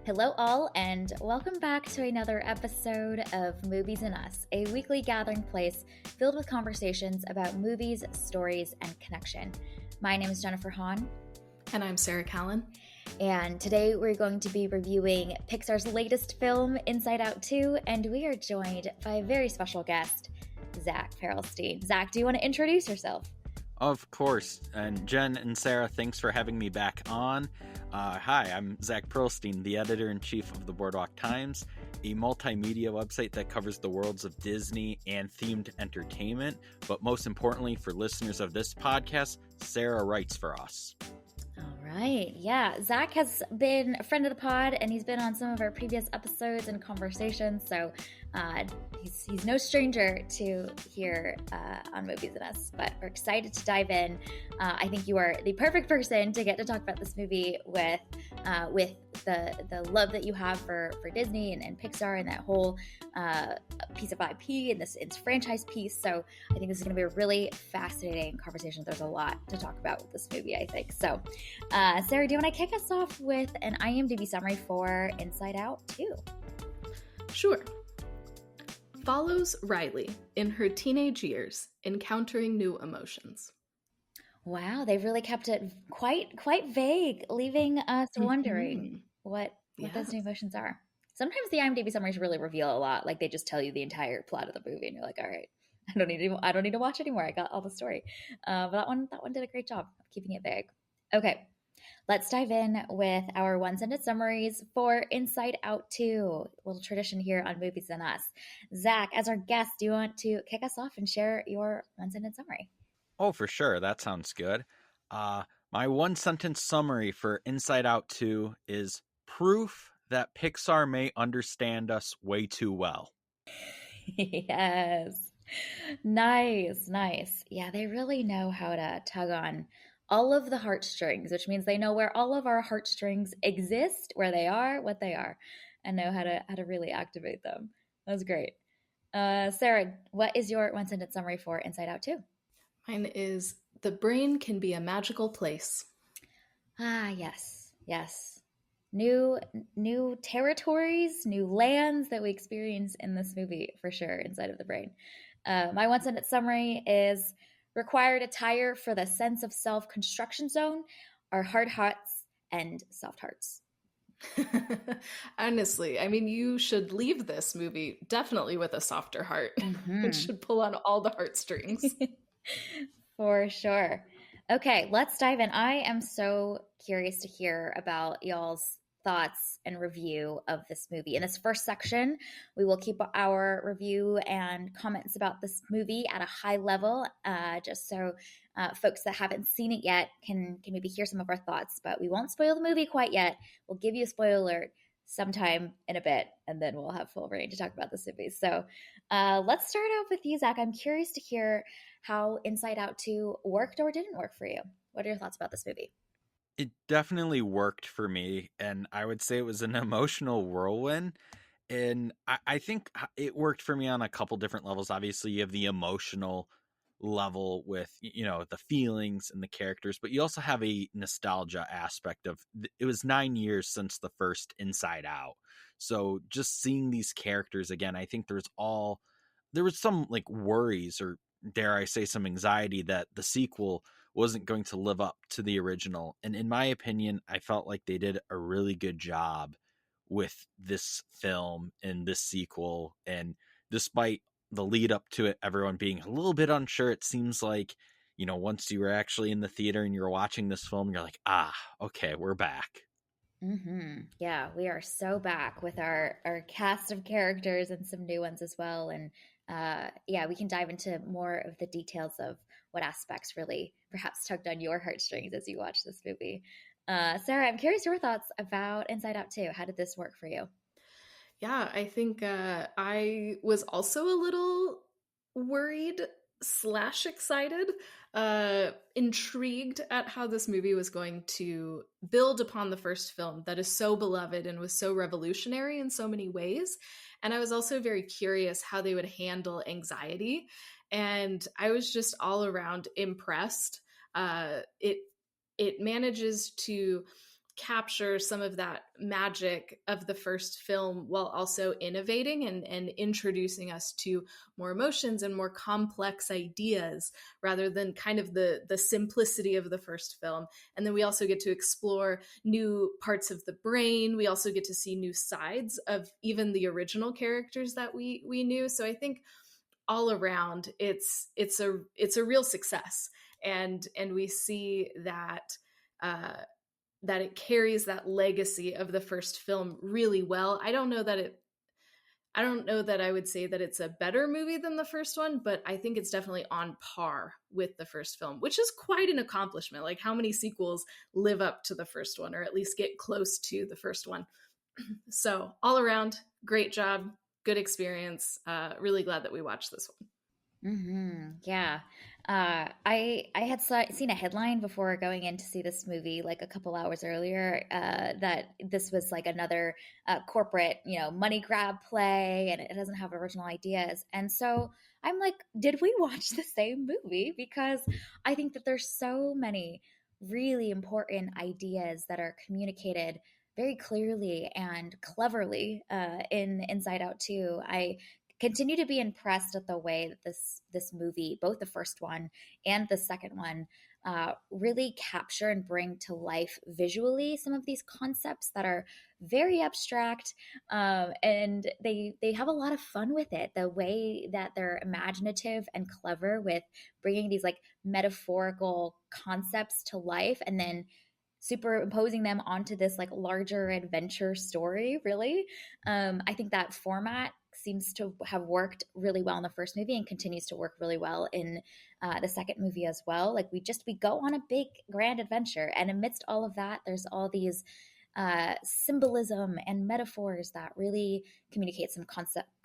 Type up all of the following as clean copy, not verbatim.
Hello, all, and welcome back to another episode of Movies and Us, a weekly gathering place filled with conversations about movies, stories, and connection. My name is Jennifer Hahn. And I'm Sarah Callan. And today we're going to be reviewing Pixar's latest film, Inside Out 2, and we are joined by a very special guest, Zach Perilstein. Zach, do you want to introduce yourself? Of course. And Jen and Sarah, thanks for having me back on. Hi, I'm Zach Perilstein, the editor-in-chief of the Boardwalk Times, a multimedia website that covers the worlds of Disney and themed entertainment. But most importantly, for listeners of this podcast, Sarah writes for us. All right. Yeah. Zach has been a friend of the pod, and he's been on some of our previous episodes and conversations. So he's no stranger to here on Movies and Us, but we're excited to dive in. I think you are the perfect person to get to talk about this movie with the love that you have for Disney and Pixar and that whole piece of IP and this franchise piece. So I think this is going to be a really fascinating conversation. There's a lot to talk about with this movie, I think. So Sarah, do you want to kick us off with an IMDb summary for Inside Out 2? Sure. Follows Riley in her teenage years, encountering new emotions. Wow, they've really kept it quite vague, leaving us wondering what those new emotions are. Sometimes the IMDb summaries really reveal a lot. Like they just tell you the entire plot of the movie, and you're like, all right, I don't need to watch anymore. I got all the story. But that one did a great job of keeping it vague. Okay, let's dive in with our one-sentence summaries for Inside Out 2. A little tradition here on Movies and Us. Zach, as our guest, do you want to kick us off and share your one-sentence summary? Oh, for sure. That sounds good. My one-sentence summary for Inside Out 2 is proof that Pixar may understand us way too well. Yes. Nice. Yeah, they really know how to tug on all of the heartstrings, which means they know where all of our heartstrings exist, where they are, what they are, and know how to really activate them. That was great. Sarah, what is your one-sentence summary for Inside Out 2? Mine is, the brain can be a magical place. Yes. New territories, new lands that we experience in this movie, for sure, inside of the brain. My one-sentence summary is, required attire for the sense of self construction zone are hard hearts and soft hearts. Honestly, I mean, you should leave this movie definitely with a softer heart. It should pull on all the heartstrings. For sure. Okay, let's dive in. I am so curious to hear about y'all's thoughts and review of this movie. In this first section, we will keep our review and comments about this movie at a high level, just so folks that haven't seen it yet can maybe hear some of our thoughts. But we won't spoil the movie quite yet. We'll give you a spoiler alert sometime in a bit, and then we'll have full reign to talk about this movie. So let's start out with you, Zach. I'm curious to hear how Inside Out 2 worked or didn't work for you. What are your thoughts about this movie? It definitely worked for me, and I would say it was an emotional whirlwind. And I think it worked for me on a couple different levels. Obviously, you have the emotional level with, the feelings and the characters, but you also have a nostalgia aspect of, it was 9 years since the first Inside Out. So just seeing these characters again, I think there was some like worries, or dare I say some anxiety, that the sequel wasn't going to live up to the original. And in my opinion, I felt like they did a really good job with this film and this sequel. And despite the lead up to it, everyone being a little bit unsure, it seems like, once you were actually in the theater and you're watching this film, you're like, okay, we're back. Yeah, we are so back with our cast of characters and some new ones as well. And we can dive into more of the details of what aspects really perhaps tugged on your heartstrings as you watch this movie. Sarah, I'm curious your thoughts about Inside Out 2. How did this work for you? Yeah, I think I was also a little worried / excited, intrigued at how this movie was going to build upon the first film that is so beloved and was so revolutionary in so many ways. And I was also very curious how they would handle anxiety. And I was just all around impressed. It manages to capture some of that magic of the first film while also innovating and introducing us to more emotions and more complex ideas rather than kind of the simplicity of the first film. And then we also get to explore new parts of the brain. We also get to see new sides of even the original characters that we knew. So I think all around it's a real success, and we see that that it carries that legacy of the first film really well. I don't know that I would say that it's a better movie than the first one, but I think it's definitely on par with the first film, which is quite an accomplishment. Like, how many sequels live up to the first one, or at least get close to the first one? So all around, great job, good experience. Really glad that we watched this one. Yeah. I had seen a headline before going in to see this movie like a couple hours earlier that this was like another corporate, money grab play, and it doesn't have original ideas. And so I'm like, did we watch the same movie? Because I think that there's so many really important ideas that are communicated very clearly and cleverly in Inside Out 2. I continue to be impressed at the way that this movie, both the first one and the second one, really capture and bring to life visually some of these concepts that are very abstract, and they have a lot of fun with it. The way that they're imaginative and clever with bringing these like metaphorical concepts to life, and then superimposing them onto this like larger adventure story, really. I think that format seems to have worked really well in the first movie and continues to work really well in the second movie as well. Like we go on a big grand adventure, and amidst all of that, there's all these symbolism and metaphors that really communicate some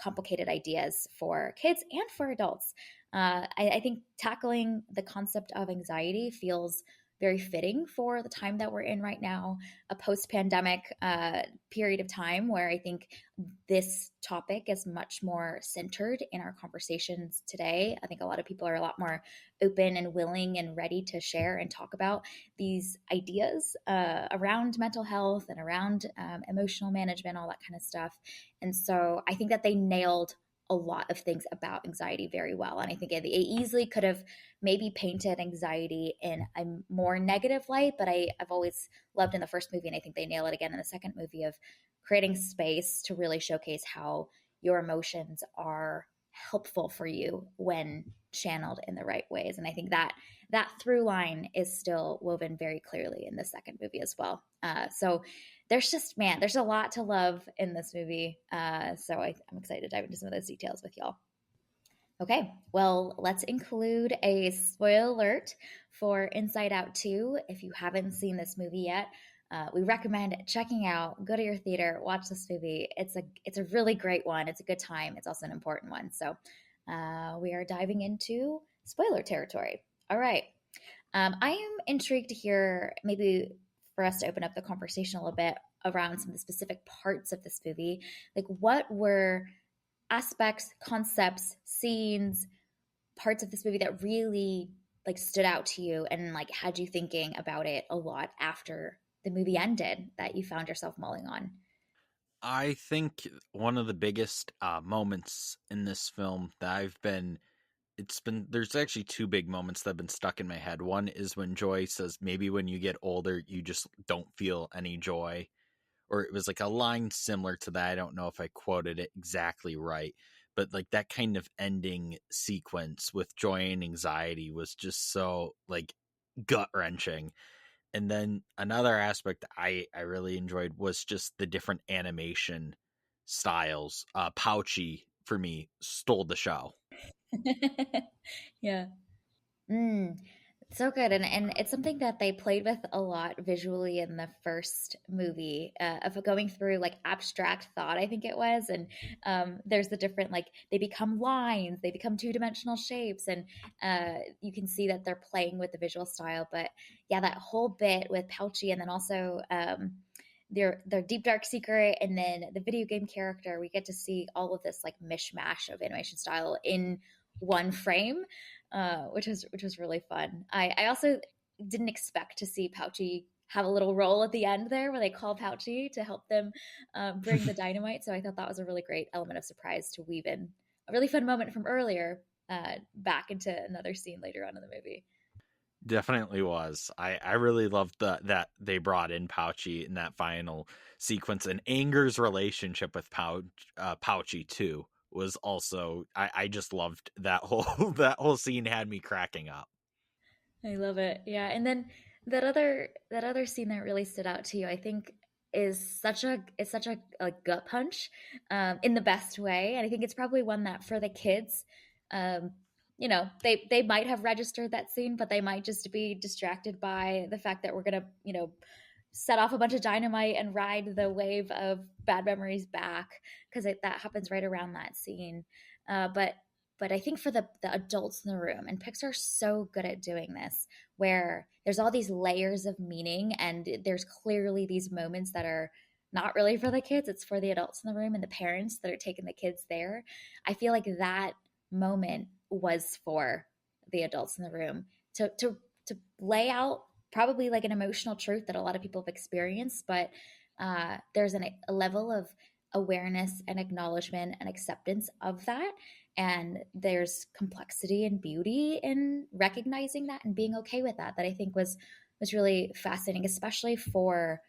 complicated ideas for kids and for adults. I think tackling the concept of anxiety feels very fitting for the time that we're in right now, a post-pandemic period of time where I think this topic is much more centered in our conversations today. I think a lot of people are a lot more open and willing and ready to share and talk about these ideas around mental health and around emotional management, all that kind of stuff. And so I think that they nailed a lot of things about anxiety very well. And I think it easily could have maybe painted anxiety in a more negative light, but I've always loved in the first movie, and I think they nail it again in the second movie, of creating space to really showcase how your emotions are helpful for you when channeled in the right ways. And I think that through line is still woven very clearly in the second movie as well. So there's a lot to love in this movie. So I'm excited to dive into some of those details with y'all. Okay, well, let's include a spoiler alert for Inside Out 2. If you haven't seen this movie yet, we recommend checking out, go to your theater, watch this movie. It's a really great one. It's a good time. It's also an important one. So we are diving into spoiler territory. All right. I am intrigued to hear, maybe for us to open up the conversation a little bit around some of the specific parts of this movie. Like, what were aspects, concepts, scenes, parts of this movie that really like stood out to you and like had you thinking about it a lot after the movie ended, that you found yourself mulling on? I think one of the biggest moments in this film that there's actually two big moments that have been stuck in my head. One is when Joy says, maybe when you get older, you just don't feel any joy. Or it was like a line similar to that. I don't know if I quoted it exactly right, but like that kind of ending sequence with joy and anxiety was just so like gut wrenching. And then another aspect I really enjoyed was just the different animation styles. Pouchy, for me, stole the show. Yeah. Mm, so good. And it's something that they played with a lot visually in the first movie, of going through like abstract thought, I think it was. And there's the different, like, they become lines, they become two-dimensional shapes. And you can see that they're playing with the visual style. But yeah, that whole bit with Pouchy, and then also their deep dark secret, and then the video game character, we get to see all of this like mishmash of animation style in one frame, which was really fun. I also didn't expect to see Pouchy have a little role at the end there where they call Pouchy to help them bring the dynamite. So I thought that was a really great element of surprise to weave in a really fun moment from earlier back into another scene later on in the movie. Definitely was. I really loved that they brought in Pouchy in that final sequence, and Anger's relationship with Pouchy too was also, I just loved that whole that whole scene, had me cracking up. I love it. Yeah, and then that other scene that really stood out to you, I think, is such a gut punch, in the best way, and I think it's probably one that for the kids, um, they might have registered that scene, but they might just be distracted by the fact that we're gonna set off a bunch of dynamite and ride the wave of bad memories back because that happens right around that scene. But I think for the adults in the room, and Pixar's so good at doing this, where there's all these layers of meaning, and there's clearly these moments that are not really for the kids, it's for the adults in the room and the parents that are taking the kids there. I feel like that moment was for the adults in the room to lay out probably like an emotional truth that a lot of people have experienced, but there's a level of awareness and acknowledgement and acceptance of that. And there's complexity and beauty in recognizing that and being okay with that I think was really fascinating, especially for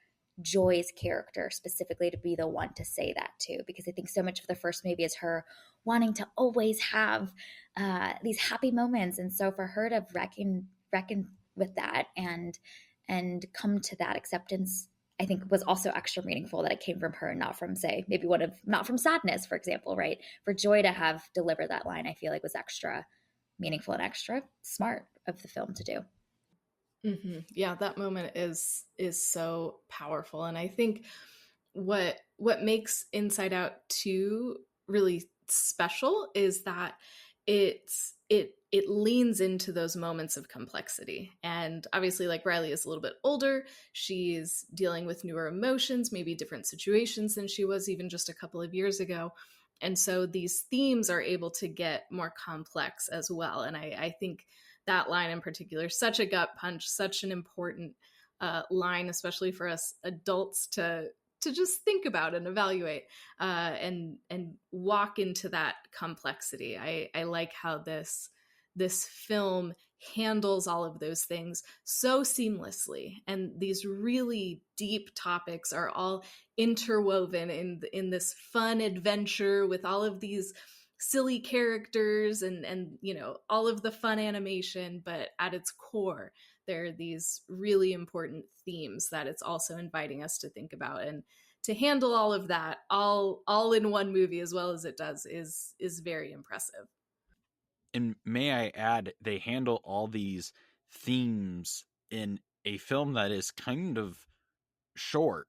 Joy's character specifically to be the one to say that too, because I think so much of the first movie is her wanting to always have these happy moments, and so for her to reckon with that and come to that acceptance, I think was also extra meaningful that it came from her, not from, say, maybe not from sadness, for example, right? For Joy to have delivered that line, I feel like was extra meaningful and extra smart of the film to do. Mm-hmm. Yeah, that moment is so powerful, and I think what makes Inside Out 2 really special is that it leans into those moments of complexity. And obviously, like, Riley is a little bit older, she's dealing with newer emotions, maybe different situations than she was even just a couple of years ago. And so these themes are able to get more complex as well. And I think that line in particular, such a gut punch, such an important line, especially for us adults to just think about and evaluate and walk into that complexity. I like how this film handles all of those things so seamlessly, and these really deep topics are all interwoven in this fun adventure with all of these silly characters and all of the fun animation, but at its core there are these really important themes that it's also inviting us to think about. And to handle all of that all in one movie as well as it does is very impressive. And may I add, they handle all these themes in a film that is kind of short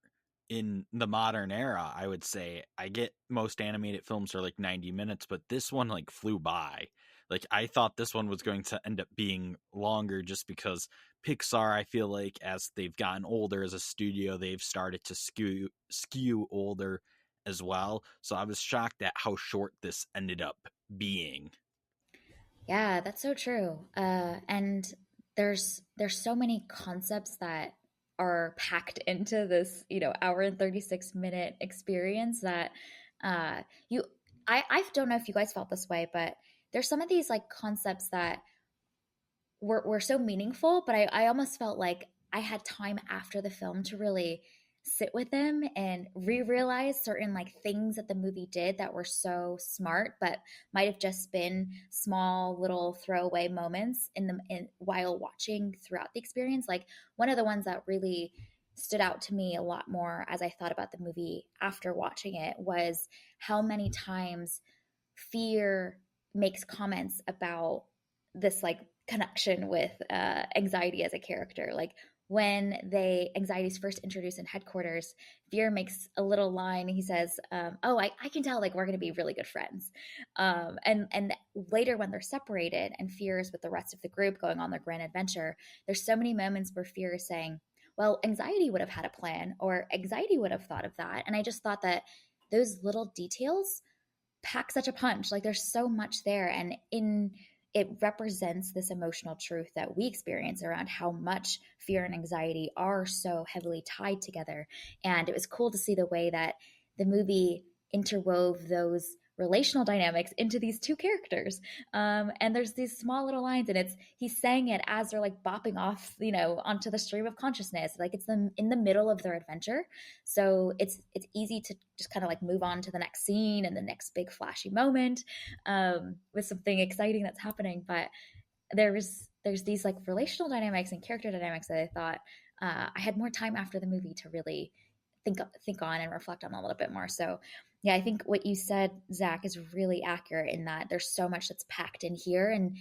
in the modern era. I would say, I get most animated films are like 90 minutes, but this one like flew by. Like, I thought this one was going to end up being longer just because Pixar, I feel like as they've gotten older as a studio, they've started to skew older as well. So I was shocked at how short this ended up being. Yeah, that's so true. And there's so many concepts that are packed into this, hour and 36-minute experience that you I don't know if you guys felt this way, but there's some of these like concepts that were so meaningful, but I almost felt like I had time after the film to really sit with them and re-realize certain like things that the movie did that were so smart, but might have just been small little throwaway moments while watching throughout the experience. Like, one of the ones that really stood out to me a lot more as I thought about the movie after watching it was how many times fear makes comments about this like connection with anxiety as a character. Like, when anxiety's first introduced in headquarters, Fear makes a little line. He says, "Oh, I can tell like we're going to be really good friends." And later when they're separated and Fear is with the rest of the group going on their grand adventure, there's so many moments where Fear is saying, "Well, anxiety would have had a plan, or anxiety would have thought of that." And I just thought that those little details pack such a punch. Like, there's so much there, and it represents this emotional truth that we experience around how much fear and anxiety are so heavily tied together. And it was cool to see the way that the movie interwove those relational dynamics into these two characters. And there's these small little lines, and he's saying it as they're like bopping off, onto the stream of consciousness. Like it's them in the middle of their adventure. So it's easy to just kind of like move on to the next scene and the next big flashy moment with something exciting that's happening. But there's these like relational dynamics and character dynamics that I thought I had more time after the movie to really think on and reflect on a little bit more. So yeah, I think what you said, Zach, is really accurate in that there's so much that's packed in here and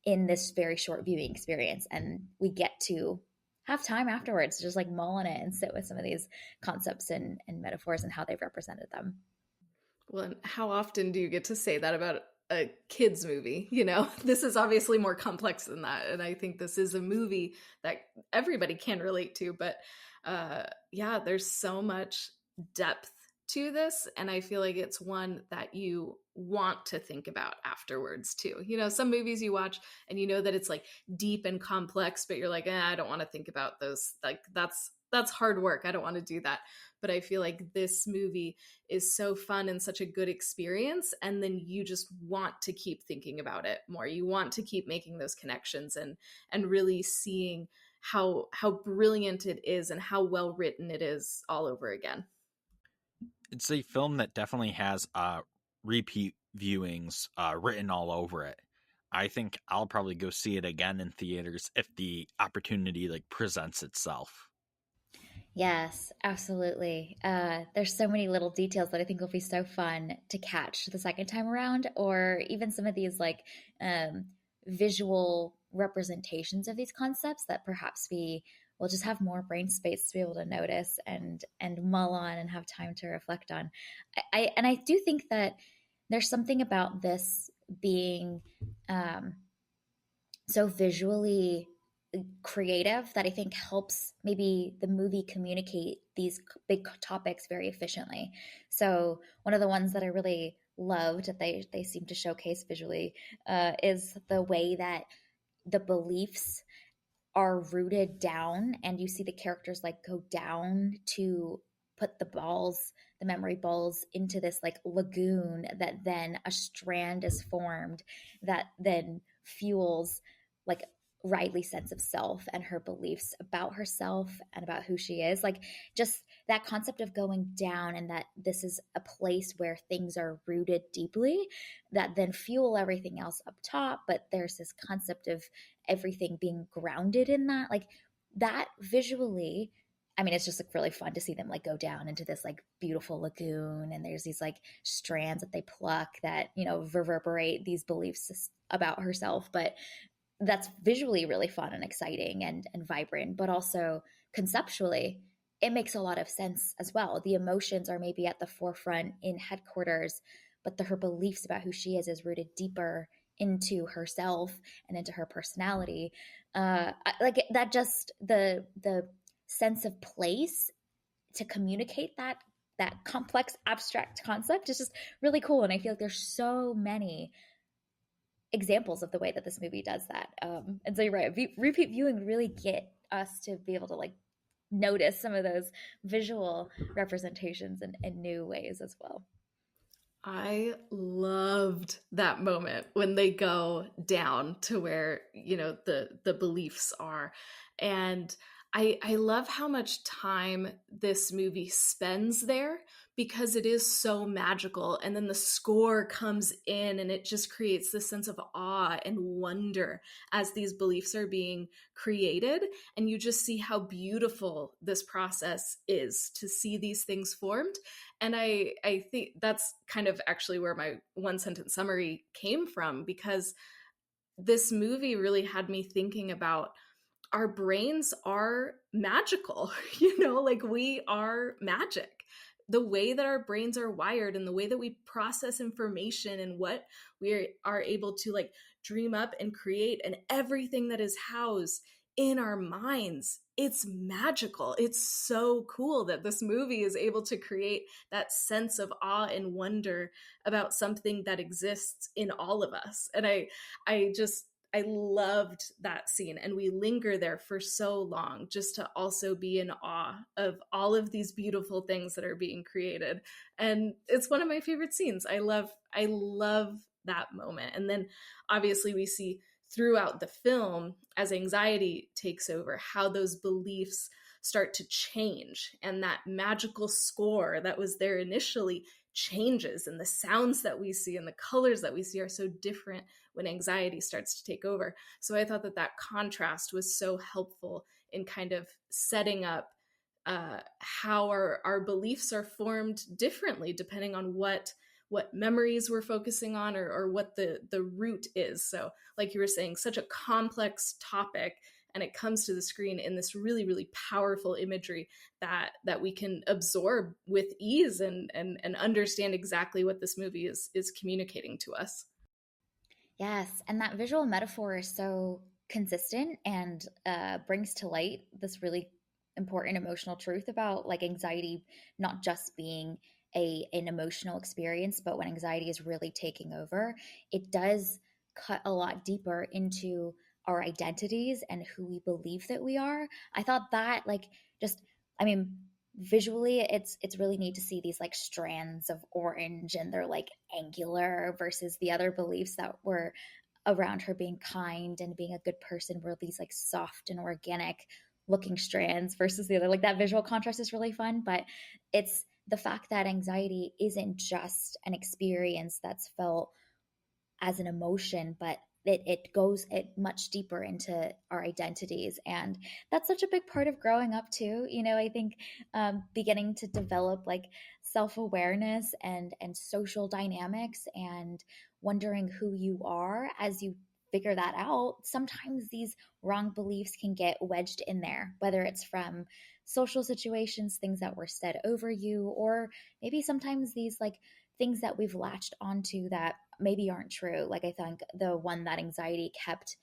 in this very short viewing experience. And we get to have time afterwards to just like mull on it and sit with some of these concepts and metaphors and how they've represented them. Well, and how often do you get to say that about a kid's movie? This is obviously more complex than that. And I think this is a movie that everybody can relate to. But yeah, there's so much depth to this. And I feel like it's one that you want to think about afterwards too. Some movies you watch and you know that it's like deep and complex, but you're like, I don't want to think about those. Like that's hard work. I don't want to do that. But I feel like this movie is so fun and such a good experience. And then you just want to keep thinking about it more. You want to keep making those connections and really seeing how brilliant it is and how well written it is all over again. It's a film that definitely has repeat viewings written all over it. I think I'll probably go see it again in theaters if the opportunity like presents itself. Yes, absolutely. There's so many little details that I think will be so fun to catch the second time around, or even some of these like visual representations of these concepts that perhaps we will just have more brain space to be able to notice and mull on and have time to reflect on. I do think that there's something about this being so visually creative that I think helps maybe the movie communicate these big topics very efficiently. So one of the ones that I really loved that they seem to showcase visually is the way that the beliefs are rooted down, and you see the characters like go down to put the memory balls into this like lagoon, that then a strand is formed that then fuels like Riley's sense of self and her beliefs about herself and about who she is. Like just that concept of going down, and that this is a place where things are rooted deeply that then fuel everything else up top. But there's this concept of everything being grounded in that. Like that visually, I mean, it's just like really fun to see them like go down into this like beautiful lagoon, and there's these like strands that they pluck that, reverberate these beliefs about herself. But that's visually really fun and exciting and vibrant, but also conceptually, it makes a lot of sense as well. The emotions are maybe at the forefront in headquarters, but her beliefs about who she is rooted deeper into herself and into her personality. Like that, just the sense of place to communicate that complex abstract concept is just really cool. And I feel like there's so many examples of the way that this movie does that. And so you're right, repeat viewing really get us to be able to like notice some of those visual representations in new ways as well. I loved that moment when they go down to where, the beliefs are. And I love how much time this movie spends there, because it is so magical. And then the score comes in and it just creates this sense of awe and wonder as these beliefs are being created. And you just see how beautiful this process is to see these things formed. And I think that's kind of actually where my one sentence summary came from, because this movie really had me thinking about our brains are magical, like we are magic. The way that our brains are wired and the way that we process information and what we are able to like dream up and create, and everything that is housed in our minds, it's magical. It's so cool that this movie is able to create that sense of awe and wonder about something that exists in all of us. And I loved that scene, and we linger there for so long just to also be in awe of all of these beautiful things that are being created. And it's one of my favorite scenes. I love that moment. And then obviously we see throughout the film, as anxiety takes over, how those beliefs start to change, and that magical score that was there initially changes, and the sounds that we see and the colors that we see are so different when anxiety starts to take over. So I thought that that contrast was so helpful in kind of setting up how our beliefs are formed differently depending on what memories we're focusing on, or what the root is. So like you were saying, such a complex topic, and it comes to the screen in this really, really powerful imagery that we can absorb with ease, and understand exactly what this movie is communicating to us. Yes, and that visual metaphor is so consistent and brings to light this really important emotional truth about like anxiety not just being an emotional experience, but when anxiety is really taking over, it does cut a lot deeper into our identities and who we believe that we are. I thought that like just I mean visually it's really neat to see these like strands of orange and they're like angular versus the other beliefs that were around her being kind and being a good person were these like soft and organic looking strands versus the other. Like that visual contrast is really fun, but it's the fact that anxiety isn't just an experience that's felt as an emotion, but it goes it much deeper into our identities. And that's such a big part of growing up too. I think beginning to develop like self-awareness and social dynamics and wondering who you are as you figure that out. Sometimes these wrong beliefs can get wedged in there, whether it's from social situations, things that were said over you, or maybe sometimes these like things that we've latched onto that maybe aren't true. Like I think the one that anxiety kept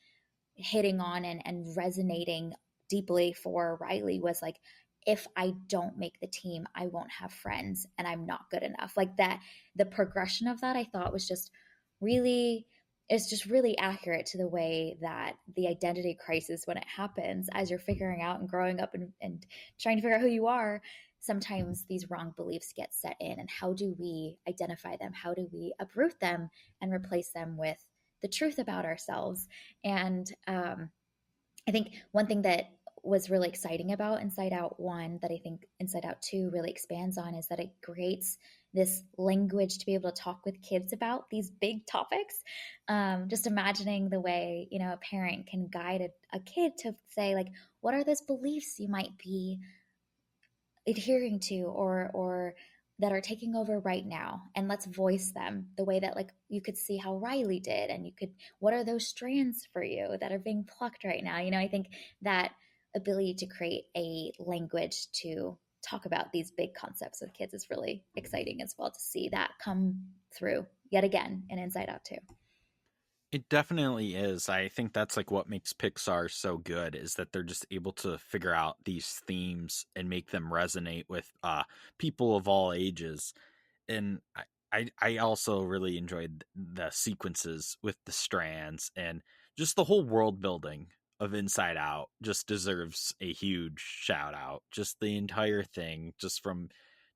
hitting on and resonating deeply for Riley was like, if I don't make the team, I won't have friends and I'm not good enough. Like that, the progression of that I thought was just really, it's just really accurate to the way that the identity crisis, when it happens, as you're figuring out and growing up and trying to figure out who you are, sometimes these wrong beliefs get set in. And how do we identify them? How do we uproot them and replace them with the truth about ourselves? And I think one thing that was really exciting about Inside Out 1 that I think Inside Out 2 really expands on is that it creates this language to be able to talk with kids about these big topics. Just imagining the way, a parent can guide a kid to say, like, what are those beliefs you might be adhering to or that are taking over right now, and let's voice them the way that like you could see how Riley did, and you could, what are those strands for you that are being plucked right now? I think that ability to create a language to talk about these big concepts with kids is really exciting as well, to see that come through yet again in Inside Out too. It definitely is. I think that's like what makes Pixar so good, is that they're just able to figure out these themes and make them resonate with people of all ages. And I also really enjoyed the sequences with the strands, and just the whole world building of Inside Out just deserves a huge shout out. Just the entire thing, just from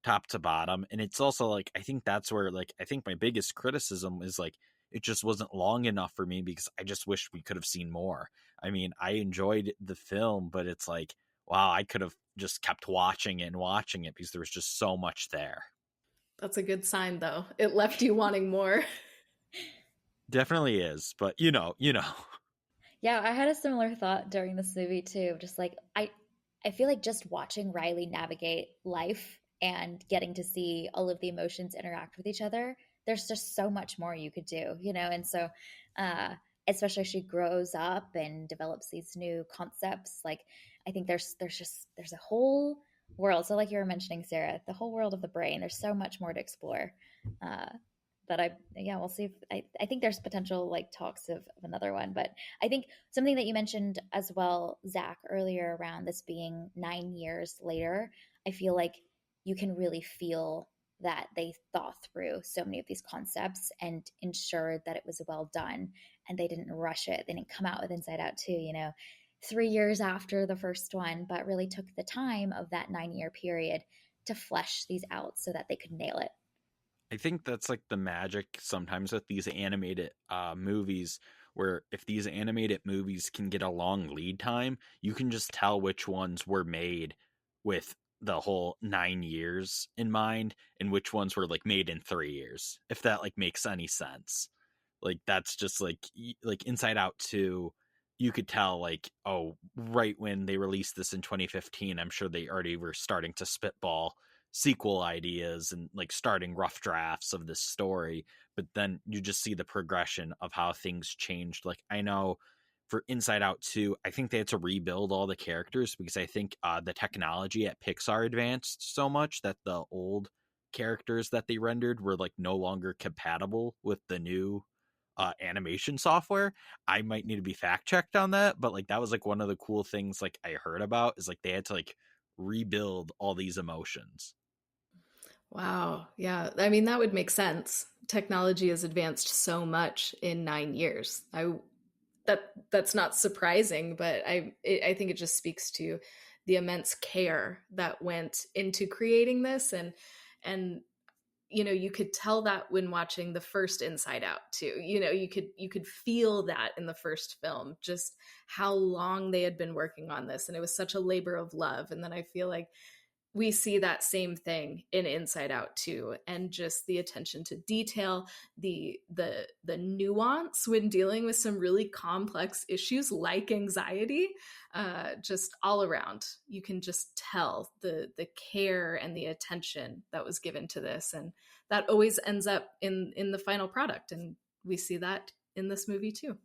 top to bottom. And it's also like, I think that's where like I think my biggest criticism is like it just wasn't long enough for me, because I just wish we could have seen more. I mean, I enjoyed the film, but it's like, wow, I could have just kept watching it and watching it, because there was just so much there. That's a good sign, though. It left you wanting more. Definitely is, but you know. Yeah, I had a similar thought during this movie too. Just like I feel like just watching Riley navigate life and getting to see all of the emotions interact with each other, there's just so much more you could do. And so uh especially as she grows up and develops these new concepts, like I think there's a whole world. So like you were mentioning, Sarah, the whole world of the brain, there's so much more to explore. Uh but we'll see if I think there's potential like talks of another one. But I think something that you mentioned as well, Zach, earlier around this being 9 years later, I feel like you can really feel that they thought through so many of these concepts and ensured that it was well done, and they didn't rush it. They didn't come out with Inside Out 2, 3 years after the first one, but really took the time of that 9-year period to flesh these out so that they could nail it. I think that's like the magic sometimes with these animated movies, where if these animated movies can get a long lead time, you can just tell which ones were made with the whole 9 years in mind and which ones were like made in 3 years, if that like makes any sense. Like that's just like Inside Out 2, you could tell like, oh, right when they released this in 2015, I'm sure they already were starting to spitball sequel ideas and like starting rough drafts of this story. But then you just see the progression of how things changed. Like I know for Inside Out 2, I think they had to rebuild all the characters because I think the technology at Pixar advanced so much that the old characters that they rendered were like no longer compatible with the new animation software. I might need to be fact checked on that, but like that was like one of the cool things like I heard about is like they had to like rebuild all these emotions. Wow. Yeah. I mean, that would make sense. Technology has advanced so much in 9 years. That's not surprising, but I think it just speaks to the immense care that went into creating this, and you could tell that when watching the first Inside Out too. You could feel that in the first film, just how long they had been working on this, and it was such a labor of love. And then I feel like we see that same thing in Inside Out too, and just the attention to detail, the nuance when dealing with some really complex issues like anxiety, just all around. You can just tell the care and the attention that was given to this, and that always ends up in the final product, and we see that in this movie too.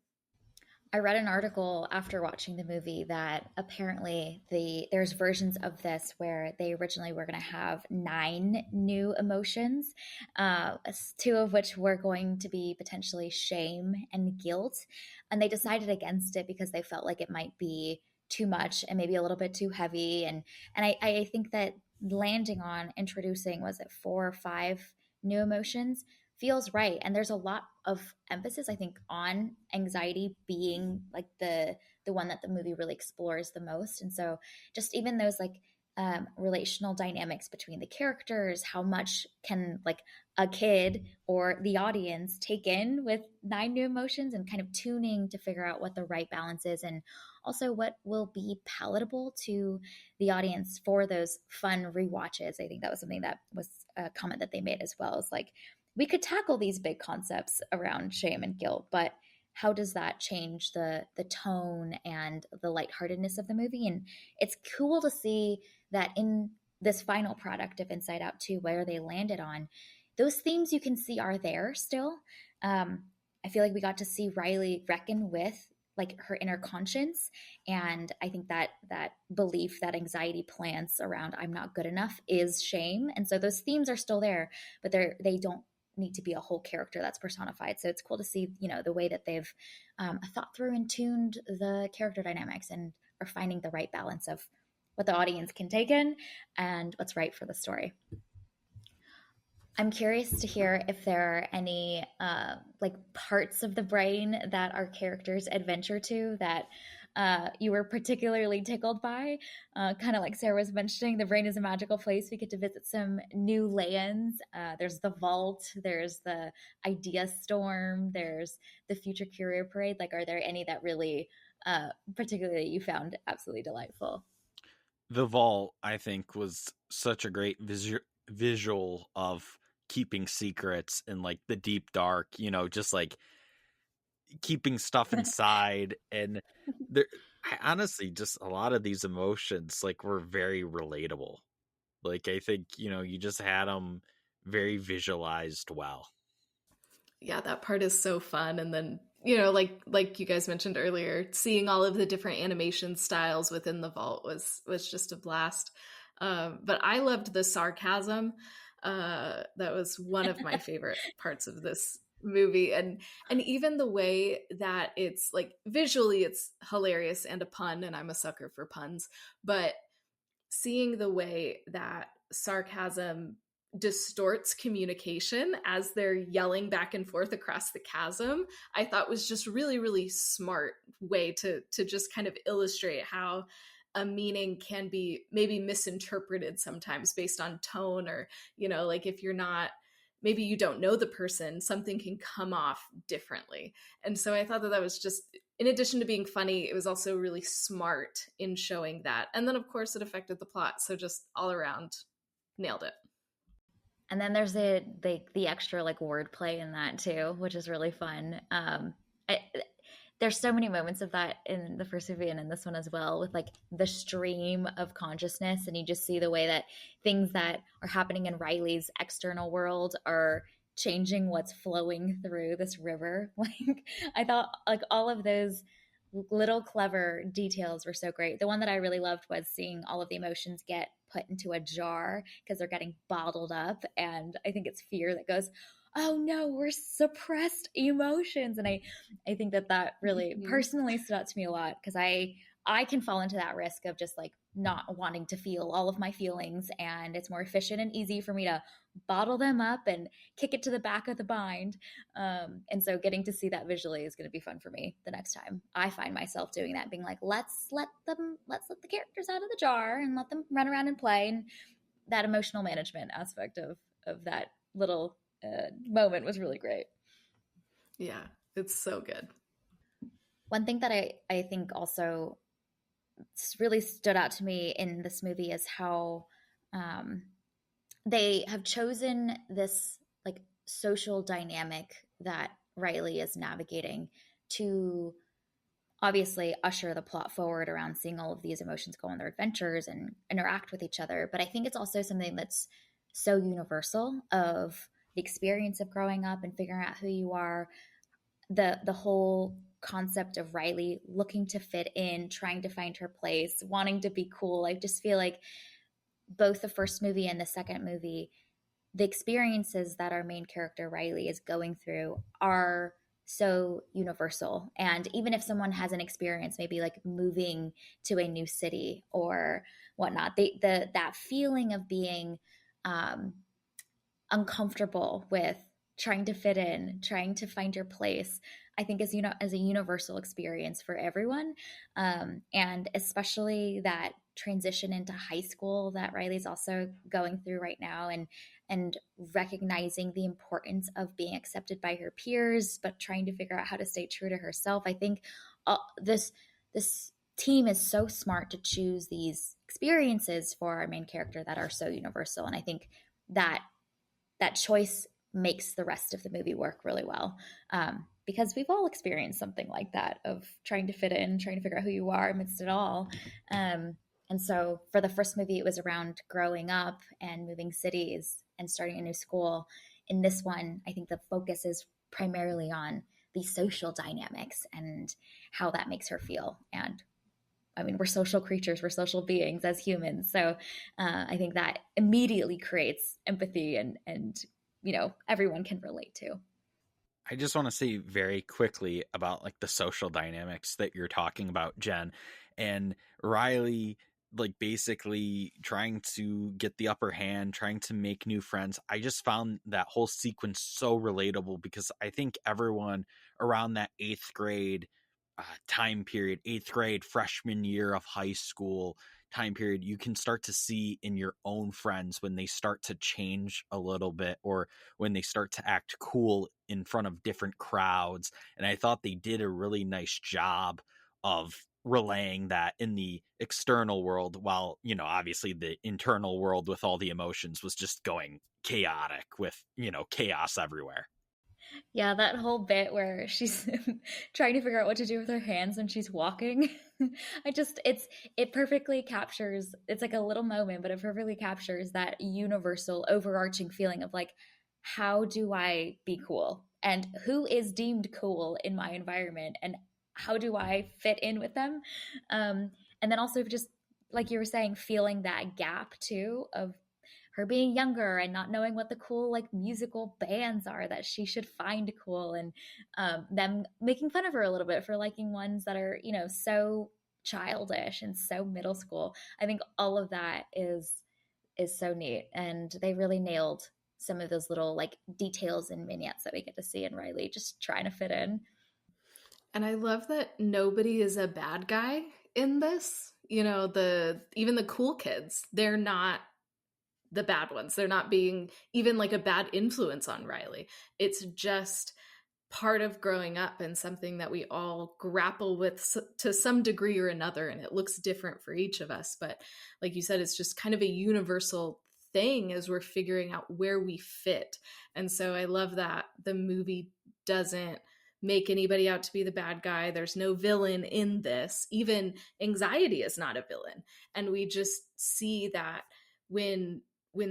I read an article after watching the movie that apparently there's versions of this where they originally were going to have 9 new emotions, two of which were going to be potentially shame and guilt, and they decided against it because they felt like it might be too much and maybe a little bit too heavy. And I think that landing on introducing, was it 4 or 5 new emotions, feels right. And there's a lot of emphasis, I think, on anxiety being like the one that the movie really explores the most. And so just even those like relational dynamics between the characters, how much can like a kid or the audience take in with 9 new emotions, and kind of tuning to figure out what the right balance is, and also what will be palatable to the audience for those fun rewatches. I think that was something that was a comment that they made as well, is like, we could tackle these big concepts around shame and guilt, but how does that change the tone and the lightheartedness of the movie? And it's cool to see that in this final product of Inside Out 2, where they landed on, those themes you can see are there still. I feel like we got to see Riley reckon with like her inner conscience, and I think that that belief that anxiety plants around I'm not good enough is shame, and so those themes are still there, but they don't need to be a whole character that's personified. So it's cool to see, the way that they've thought through and tuned the character dynamics and are finding the right balance of what the audience can take in and what's right for the story. I'm curious to hear if there are any like parts of the brain that our characters adventure to that you were particularly tickled by. Kind of like Sarah was mentioning, the brain is a magical place. We get to visit some new lands. There's the vault, there's the idea storm, there's the future career parade. Like, are there any that really particularly you found absolutely delightful? The vault, I think, was such a great visual of keeping secrets in like the deep dark, just like keeping stuff inside. And there, honestly, just a lot of these emotions like were very relatable. Like I think, you just had them very visualized well. Yeah, that part is so fun. And then, like you guys mentioned earlier, seeing all of the different animation styles within the vault was just a blast. But I loved the sarcasm That was one of my favorite parts of this movie. And even the way that it's like visually it's hilarious and a pun, and I'm a sucker for puns, but seeing the way that sarcasm distorts communication as they're yelling back and forth across the chasm, I thought was just really, really smart way to just kind of illustrate how a meaning can be maybe misinterpreted sometimes based on tone, or, you know, like if you're not, maybe you don't know the person, something can come off differently. And so I thought that that was just, in addition to being funny, it was also really smart in showing that. And then, of course, it affected the plot. So just all around, nailed it. And then there's the extra like wordplay in that too, which is really fun. I, there's so many moments of that in the first movie and in this one as well, with like the stream of consciousness, and you just see the way that things that are happening in Riley's external world are changing what's flowing through this river. Like I thought like all of those little clever details were so great. The one that I really loved was seeing all of the emotions get put into a jar because they're getting bottled up. And I think it's fear that goes, oh no, we're suppressed emotions. And I think that really personally stood out to me a lot, because I can fall into that risk of just like not wanting to feel all of my feelings, and it's more efficient and easy for me to bottle them up and kick it to the back of the bind. And so getting to see that visually is going to be fun for me the next time I find myself doing that, being like, let's let the characters out of the jar and let them run around and play. And that emotional management aspect of that little moment was really great. Yeah, it's so good. One thing that I think also really stood out to me in this movie is how they have chosen this like social dynamic that Riley is navigating to obviously usher the plot forward around seeing all of these emotions go on their adventures and interact with each other. But I think it's also something that's so universal, of the experience of growing up and figuring out who you are, the whole concept of Riley looking to fit in, trying to find her place, wanting to be cool. I just feel like both the first movie and the second movie, the experiences that our main character Riley is going through are so universal. And even if someone has an experience, maybe like moving to a new city or whatnot, that feeling of being uncomfortable with trying to fit in, trying to find your place, I think is, as a universal experience for everyone. And especially that transition into high school that Riley's also going through right now, and recognizing the importance of being accepted by her peers, but trying to figure out how to stay true to herself. I think this team is so smart to choose these experiences for our main character that are so universal. And I think that choice makes the rest of the movie work really well, because we've all experienced something like that, of trying to fit in, trying to figure out who you are amidst it all. And so for the first movie, it was around growing up and moving cities and starting a new school. In this one, I think the focus is primarily on the social dynamics and how that makes her feel. And I mean, we're social creatures, we're social beings as humans. So I think that immediately creates empathy, and everyone can relate to. I just want to say very quickly about like the social dynamics that you're talking about, Jen, and Riley, like basically trying to get the upper hand, trying to make new friends. I just found that whole sequence so relatable, because I think everyone around that eighth grade time period, eighth grade, freshman year of high school time period, you can start to see in your own friends when they start to change a little bit, or when they start to act cool in front of different crowds. And I thought they did a really nice job of relaying that in the external world, while, obviously the internal world with all the emotions was just going chaotic with, chaos everywhere. Yeah, that whole bit where she's trying to figure out what to do with her hands when she's walking. It perfectly captures, it's like a little moment, but it perfectly captures that universal overarching feeling of like, how do I be cool? And who is deemed cool in my environment? And how do I fit in with them? And then also just like you were saying, feeling that gap too, of her being younger and not knowing what the cool like musical bands are that she should find cool, and them making fun of her a little bit for liking ones that are, you know, so childish and so middle school. I think all of that is so neat, and they really nailed some of those little like details and vignettes that we get to see in Riley just trying to fit in. And I love that nobody is a bad guy in this. You know, even the cool kids, they're not the bad ones. They're not being even like a bad influence on Riley. It's just part of growing up and something that we all grapple with to some degree or another, and it looks different for each of us. But like you said, it's just kind of a universal thing as we're figuring out where we fit. And so I love that the movie doesn't make anybody out to be the bad guy. There's no villain in this. Even anxiety is not a villain. And we just see that when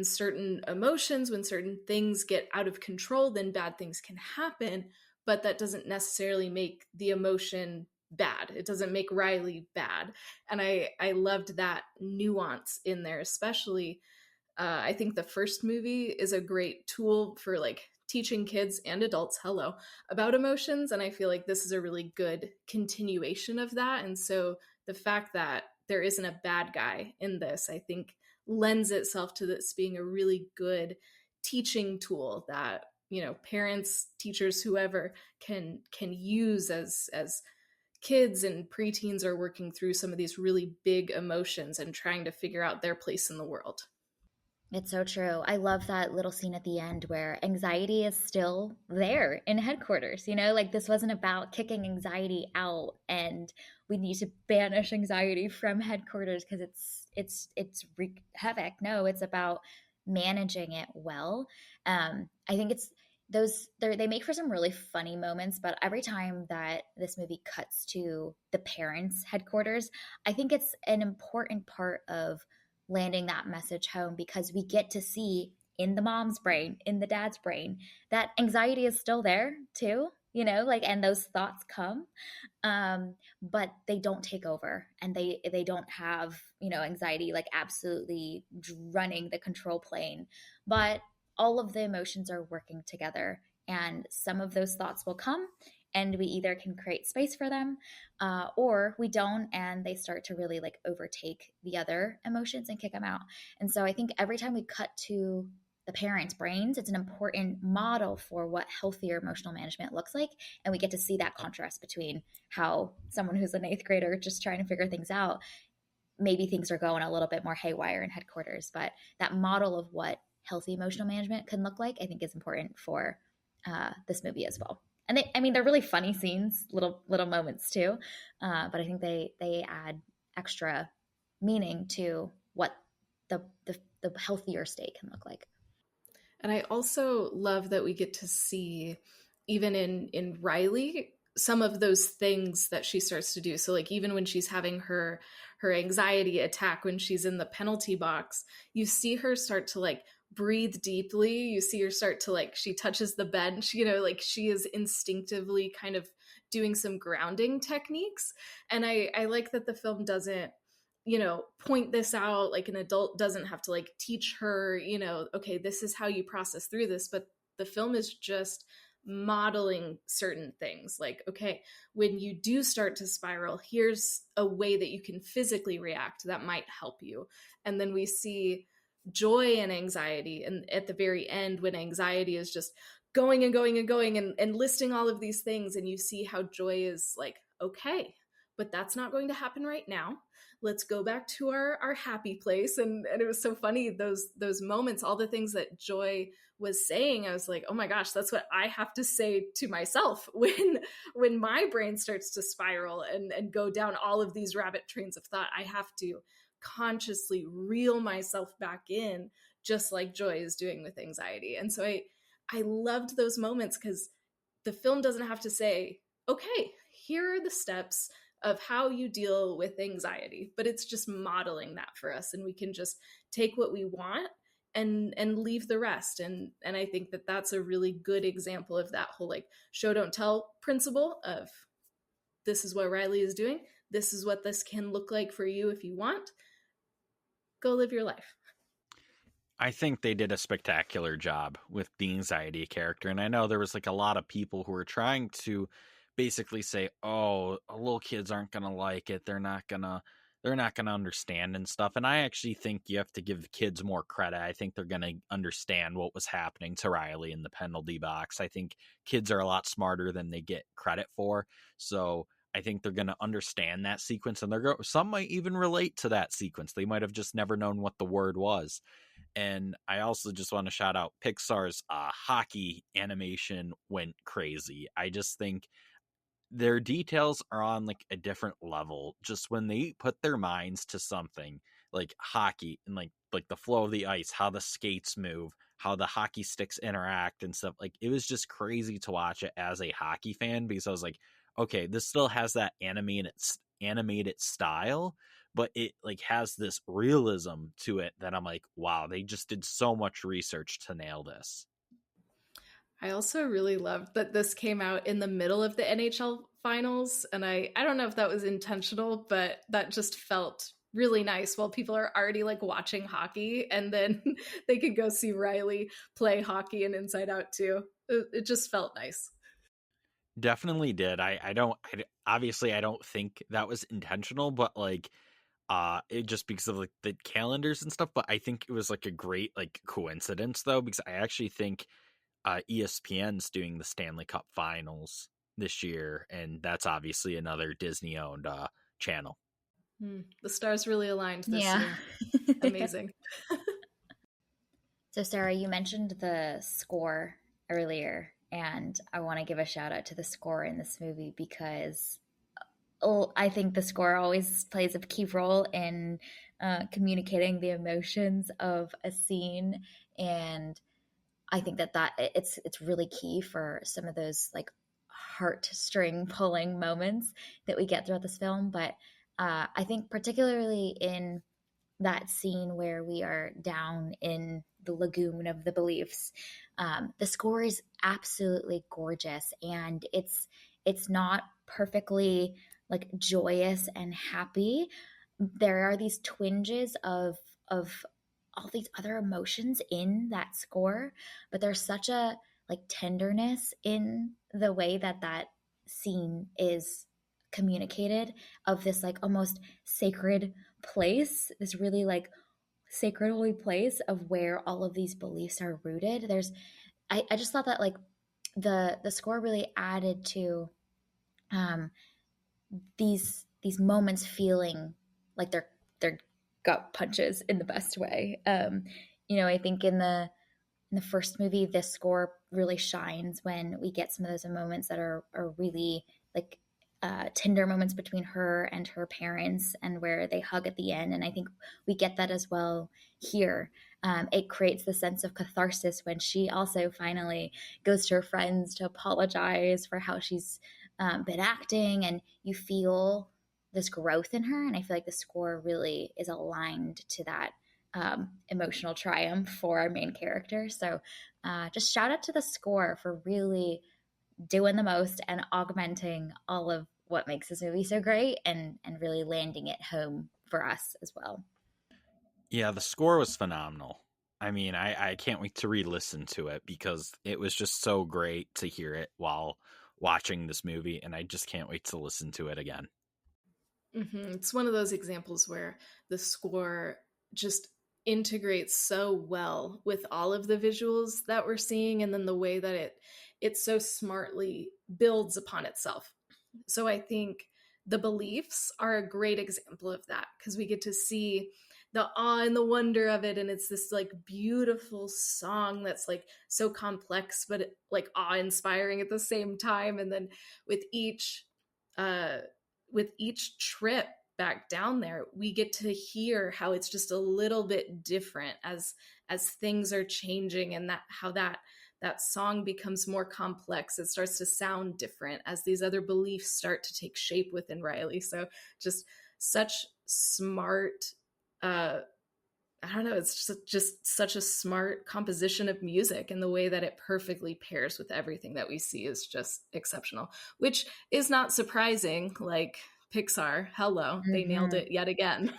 certain emotions, when certain things get out of control, then bad things can happen. But that doesn't necessarily make the emotion bad. It doesn't make Riley bad. And I loved that nuance in there, especially I think the first movie is a great tool for like teaching kids and adults, about emotions. And I feel like this is a really good continuation of that. And so the fact that there isn't a bad guy in this, I think lends itself to this being a really good teaching tool that, you know, parents, teachers, whoever can use as kids and preteens are working through some of these really big emotions and trying to figure out their place in the world. It's so true. I love that little scene at the end where anxiety is still there in headquarters. You know, like this wasn't about kicking anxiety out and we need to banish anxiety from headquarters because it's wreak havoc. No, it's about managing it well. I think it's they make for some really funny moments, but every time that this movie cuts to the parents' headquarters, I think it's an important part of landing that message home because we get to see in the mom's brain, in the dad's brain, that anxiety is still there too, you know, like, and those thoughts come, but they don't take over, and they don't have, you know, anxiety like absolutely running the control plane, but all of the emotions are working together, and some of those thoughts will come and we either can create space for them or we don't, and they start to really like overtake the other emotions and kick them out. And so I think every time we cut to the parents' brains, it's an important model for what healthier emotional management looks like. And we get to see that contrast between how someone who's an 8th grader just trying to figure things out, maybe things are going a little bit more haywire in headquarters, but that model of what healthy emotional management can look like, I think is important for this movie as well. And they're really funny scenes, little moments too. But I think they add extra meaning to what the healthier state can look like. And I also love that we get to see, even in Riley, some of those things that she starts to do. So like even when she's having her anxiety attack, when she's in the penalty box, you see her start to like breathe deeply. You see her start to like, she touches the bench, you know, like she is instinctively kind of doing some grounding techniques. And I like that the film doesn't, you know, point this out. Like an adult doesn't have to like teach her, you know, okay, this is how you process through this. But the film is just modeling certain things like, okay, when you do start to spiral, here's a way that you can physically react that might help you. And then we see joy and anxiety, and at the very end when anxiety is just going and going and going and listing all of these things, and you see how joy is like, okay, but that's not going to happen right now. Let's go back to our happy place. And it was so funny, those moments, all the things that Joy was saying, I was like, oh my gosh, that's what I have to say to myself when my brain starts to spiral and go down all of these rabbit trains of thought. I have to consciously reel myself back in, just like Joy is doing with anxiety. And so I loved those moments because the film doesn't have to say, okay, here are the steps of how you deal with anxiety, but it's just modeling that for us, and we can just take what we want and leave the rest. And I think that that's a really good example of that whole like show don't tell principle of, this is what Riley is doing, this is what this can look like for you if you want, go live your life. I think they did a spectacular job with the anxiety character. And I know there was like a lot of people who were trying to basically say, oh, little kids aren't going to like it. They're not going to understand and stuff. And I actually think you have to give the kids more credit. I think they're going to understand what was happening to Riley in the penalty box. I think kids are a lot smarter than they get credit for. So I think they're going to understand that sequence, and some might even relate to that sequence. They might have just never known what the word was. And I also just want to shout out Pixar's hockey animation went crazy. I just think their details are on like a different level. Just when they put their minds to something like hockey and like the flow of the ice, how the skates move, how the hockey sticks interact and stuff, like it was just crazy to watch it as a hockey fan, because I was like, okay, this still has that animated style, but it like has this realism to it that I'm like, wow, they just did so much research to nail this. I also really loved that this came out in the middle of the NHL finals. And I don't know if that was intentional, but that just felt really nice while people are already like watching hockey, and then they could go see Riley play hockey and Inside Out too. It just felt nice. Definitely did. Obviously I don't think that was intentional, but like it just because of like the calendars and stuff, but I think it was like a great like coincidence though, because I actually think ESPN's doing the Stanley Cup Finals this year, and that's obviously another Disney owned channel. The stars really aligned this Yeah. year. Amazing. So, Sarah, you mentioned the score earlier, and I want to give a shout out to the score in this movie because I think the score always plays a key role in communicating the emotions of a scene, and I think that it's really key for some of those like heartstring pulling moments that we get throughout this film. But I think particularly in that scene where we are down in the lagoon of the beliefs, the score is absolutely gorgeous, and it's not perfectly like joyous and happy. There are these twinges of all these other emotions in that score, but there's such a like tenderness in the way that that scene is communicated, of this like almost sacred place, this really like sacred holy place of where all of these beliefs are rooted. I just thought that like the score really added to um these moments feeling like they're gut punches in the best way. I think in the first movie, this score really shines when we get some of those moments that are really like tender moments between her and her parents, and where they hug at the end. And I think we get that as well here. It creates the sense of catharsis when she also finally goes to her friends to apologize for how she's been acting, and you feel this growth in her. And I feel like the score really is aligned to that emotional triumph for our main character. So just shout out to the score for really doing the most and augmenting all of what makes this movie so great, and really landing it home for us as well. Yeah, the score was phenomenal. I mean, I can't wait to re-listen to it because it was just so great to hear it while watching this movie, and I just can't wait to listen to it again. It's one of those examples where the score just integrates so well with all of the visuals that we're seeing, and then the way that it so smartly builds upon itself. So I think the beliefs are a great example of that, because we get to see the awe and the wonder of it, and it's this like beautiful song that's like so complex but like awe-inspiring at the same time. And then with each uh with each trip back down there, we get to hear how it's just a little bit different as things are changing, and that how that song becomes more complex. It starts to sound different as these other beliefs start to take shape within Riley. So just such smart I don't know, it's just such a smart composition of music, and the way that it perfectly pairs with everything that we see is just exceptional, which is not surprising. Like Pixar, hello, they nailed it yet again.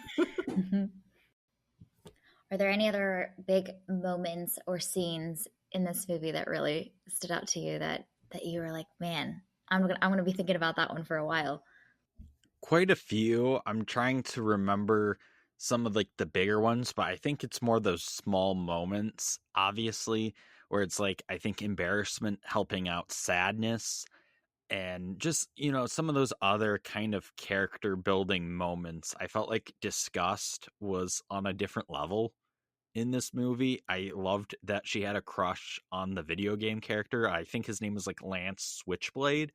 Are there any other big moments or scenes in this movie that really stood out to you that you were like, man, I'm gonna be thinking about that one for a while? Quite a few. I'm trying to remember some of like the bigger ones, but I think it's more those small moments, obviously, where it's like I think embarrassment helping out sadness and just, some of those other kind of character building moments. I felt like disgust was on a different level in this movie. I loved that she had a crush on the video game character. I think his name was like Lance Switchblade,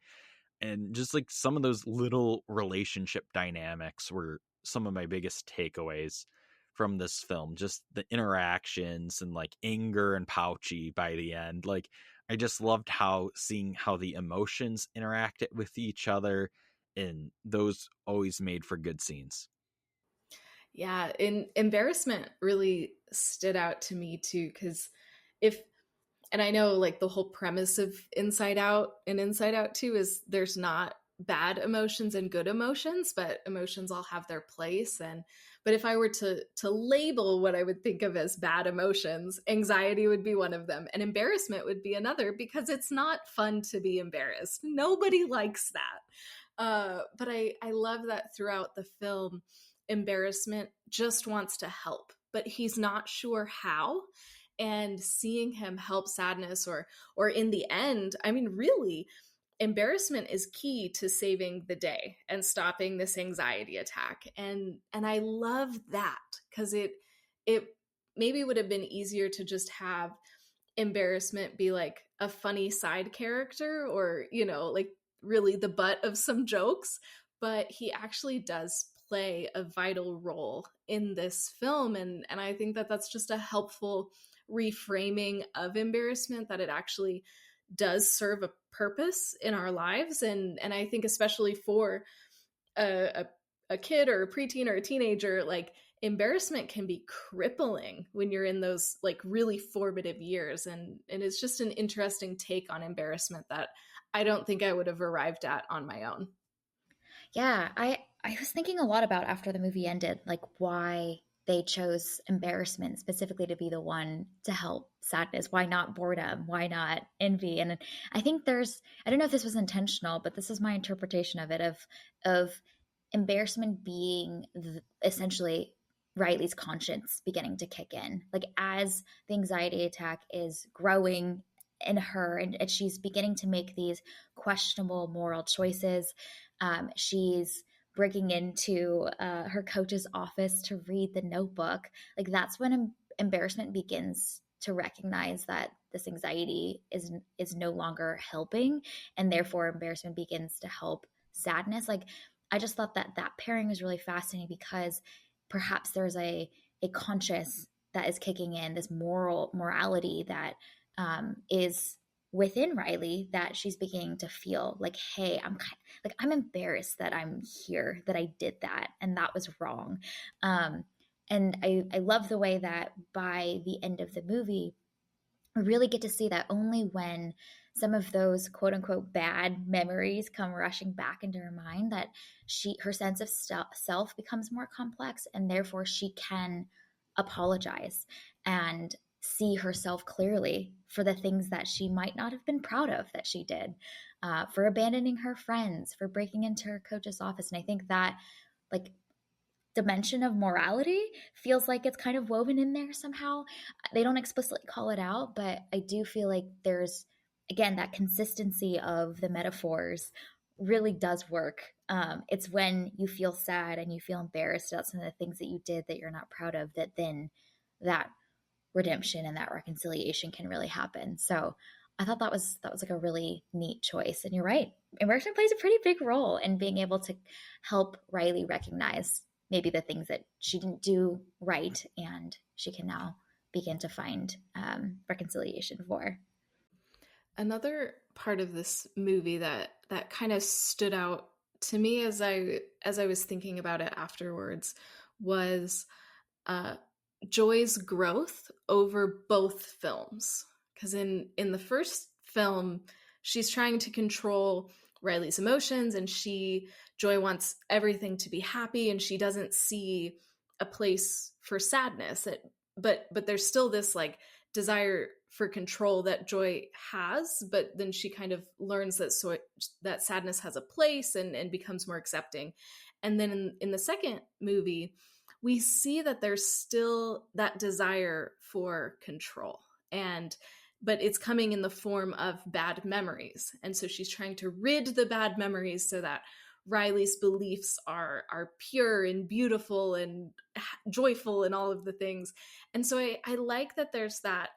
and just like some of those little relationship dynamics were some of my biggest takeaways from this film. Just the interactions and like anger and pouchy by the end. Like I just loved seeing how the emotions interacted with each other, and those always made for good scenes. Yeah, embarrassment really stood out to me too, because if and I know like the whole premise of Inside Out and Inside Out 2 is there's not bad emotions and good emotions, but emotions all have their place. And but if I were to label what I would think of as bad emotions, anxiety would be one of them and embarrassment would be another, because it's not fun to be embarrassed. Nobody likes that. But I love that throughout the film, embarrassment just wants to help, but he's not sure how. And seeing him help sadness, or in the end, I mean, really, embarrassment is key to saving the day and stopping this anxiety attack. And I love that, because it maybe would have been easier to just have embarrassment be like a funny side character, or like really the butt of some jokes, but he actually does play a vital role in this film. And I think that that's just a helpful reframing of embarrassment, that it actually does serve a purpose in our lives. And I think especially for a, a kid or a preteen or a teenager, like embarrassment can be crippling when you're in those like really formative years. And it's just an interesting take on embarrassment that I don't think I would have arrived at on my own. Yeah, I was thinking a lot about after the movie ended, like why they chose embarrassment specifically to be the one to help sadness. Why not boredom? Why not envy? And I think I don't know if this was intentional, but this is my interpretation of it, of embarrassment being essentially Riley's conscience beginning to kick in. Like as the anxiety attack is growing in her, and she's beginning to make these questionable moral choices. She's breaking into her coach's office to read the notebook. Like that's when embarrassment begins to recognize that this anxiety is no longer helping, and therefore embarrassment begins to help sadness. Like I just thought that pairing was really fascinating, because perhaps there's a conscious that is kicking in, this morality that is within Riley, that she's beginning to feel like, hey, I'm embarrassed that I'm here, that I did that, and that was wrong. And I love the way that by the end of the movie, we really get to see that only when some of those quote unquote bad memories come rushing back into her mind, that her sense of self becomes more complex, and therefore she can apologize and see herself clearly for the things that she might not have been proud of that she did, for abandoning her friends, for breaking into her coach's office. And I think that like dimension of morality feels like it's kind of woven in there somehow. They don't explicitly call it out, but I do feel like there's, again, that consistency of the metaphors really does work. It's when you feel sad and you feel embarrassed about some of the things that you did that you're not proud of, that then that redemption and that reconciliation can really happen. So I thought that was like a really neat choice. And you're right, immersion plays a pretty big role in being able to help Riley recognize maybe the things that she didn't do right, and she can now begin to find reconciliation for. Another part of this movie that kind of stood out to me as I was thinking about it afterwards was uh, Joy's growth over both films. Because in the first film, she's trying to control Riley's emotions, and Joy wants everything to be happy, and she doesn't see a place for sadness. but there's still this like desire for control that Joy has, but then she kind of learns that sadness has a place and becomes more accepting. And then in the second movie, we see that there's still that desire for control, and but it's coming in the form of bad memories. And so she's trying to rid the bad memories so that Riley's beliefs are pure and beautiful and joyful and all of the things. And so I like that there's that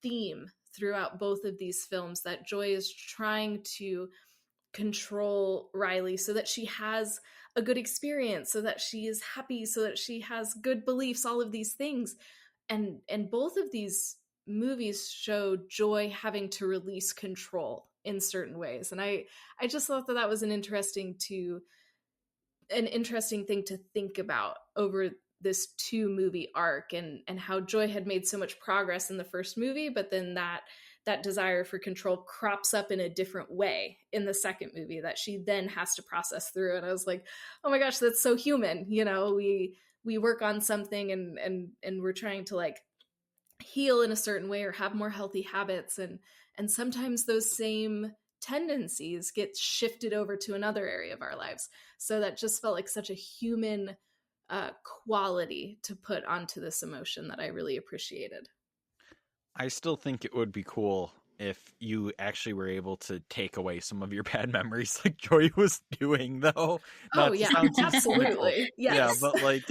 theme throughout both of these films, that Joy is trying to control Riley so that she has a good experience, so that she is happy, so that she has good beliefs, all of these things. And both of these movies show Joy having to release control in certain ways. And I just thought that was an interesting thing to think about over this 2-movie arc, and how Joy had made so much progress in the first movie, but then that desire for control crops up in a different way in the second movie that she then has to process through. And I was like, oh my gosh, that's so human. We work on something and we're trying to like heal in a certain way or have more healthy habits, and sometimes those same tendencies get shifted over to another area of our lives. So that just felt like such a human quality to put onto this emotion that I really appreciated. I still think it would be cool if you actually were able to take away some of your bad memories like Joy was doing, though. Not to sound too absolutely. Yes. Yeah, but like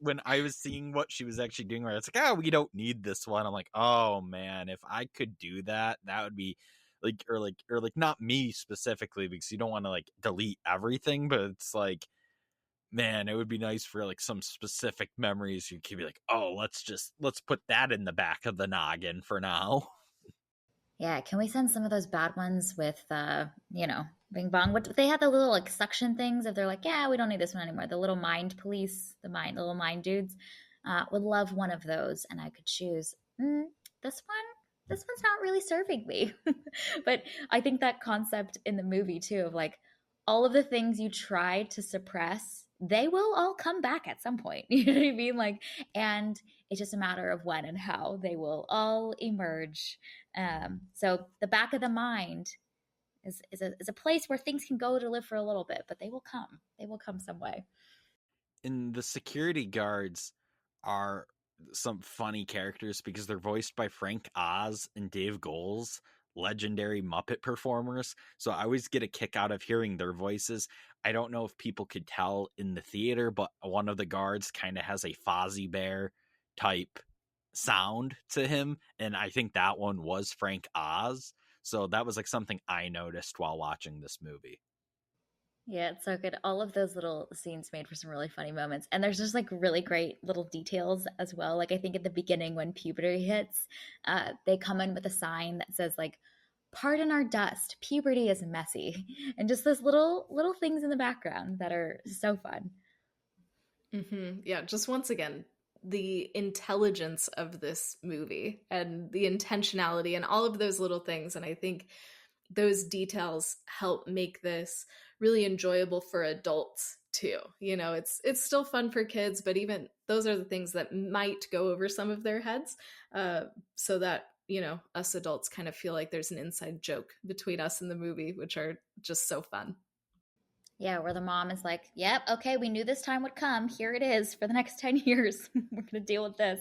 when I was seeing what she was actually doing, where it's like, oh, we don't need this one. I'm like, oh man, if I could do that, that would be or not me specifically, because you don't want to like delete everything, but it's like, man, it would be nice for like some specific memories. You could be like, oh, let's put that in the back of the noggin for now. Yeah, can we send some of those bad ones with, Bing Bong? What they had the little like suction things. If they're like, yeah, we don't need this one anymore. The little mind police, the little mind dudes. Would love one of those, and I could choose this one. This one's not really serving me. But I think that concept in the movie too of like all of the things you try to suppress, they will all come back at some point. You know what I mean? Like, and it's just a matter of when and how they will all emerge. So the back of the mind is a place where things can go to live for a little bit, but they will come. They will come some way. And the security guards are some funny characters because they're voiced by Frank Oz and Dave Goelz, legendary Muppet performers. So I always get a kick out of hearing their voices. I don't know if people could tell in the theater, but one of the guards kind of has a Fozzie Bear type sound to him, and I think that one was Frank Oz. So that was like something I noticed while watching this movie. Yeah, it's so good. All of those little scenes made for some really funny moments. And there's just like really great little details as well. Like I think at the beginning when puberty hits, they come in with a sign that says like, pardon our dust, puberty is messy. And just those little things in the background that are so fun. Mm-hmm. Yeah, just once again, the intelligence of this movie and the intentionality and all of those little things. And I think those details help make this really enjoyable for adults too. It's still fun for kids, but even those are the things that might go over some of their heads, so that us adults kind of feel like there's an inside joke between us and the movie, which are just so fun. Yeah, where the mom is like, yep, okay, we knew this time would come. Here it is for the next 10 years. We're going to deal with this.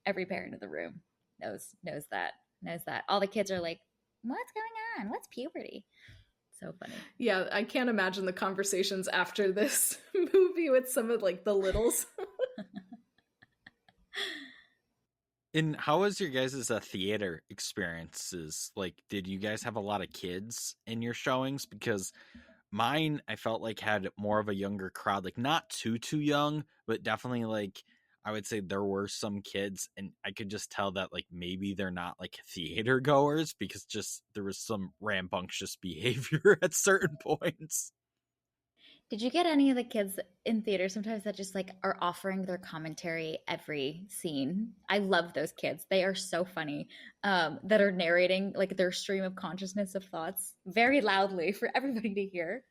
Every parent in the room knows that. All the kids are like, what's going on? What's puberty? So funny. Yeah, I can't imagine the conversations after this movie with some of like the littles. And how was your guys' theater experiences? Like, did you guys have a lot of kids in your showings? Because mine, I felt like had more of a younger crowd, like not too young, but definitely like I would say there were some kids, and I could just tell that like maybe they're not like theater goers because just there was some rambunctious behavior at certain points. Did you get any of the kids in theater sometimes that just like are offering their commentary every scene? I love those kids. They are so funny, that are narrating like their stream of consciousness of thoughts very loudly for everybody to hear.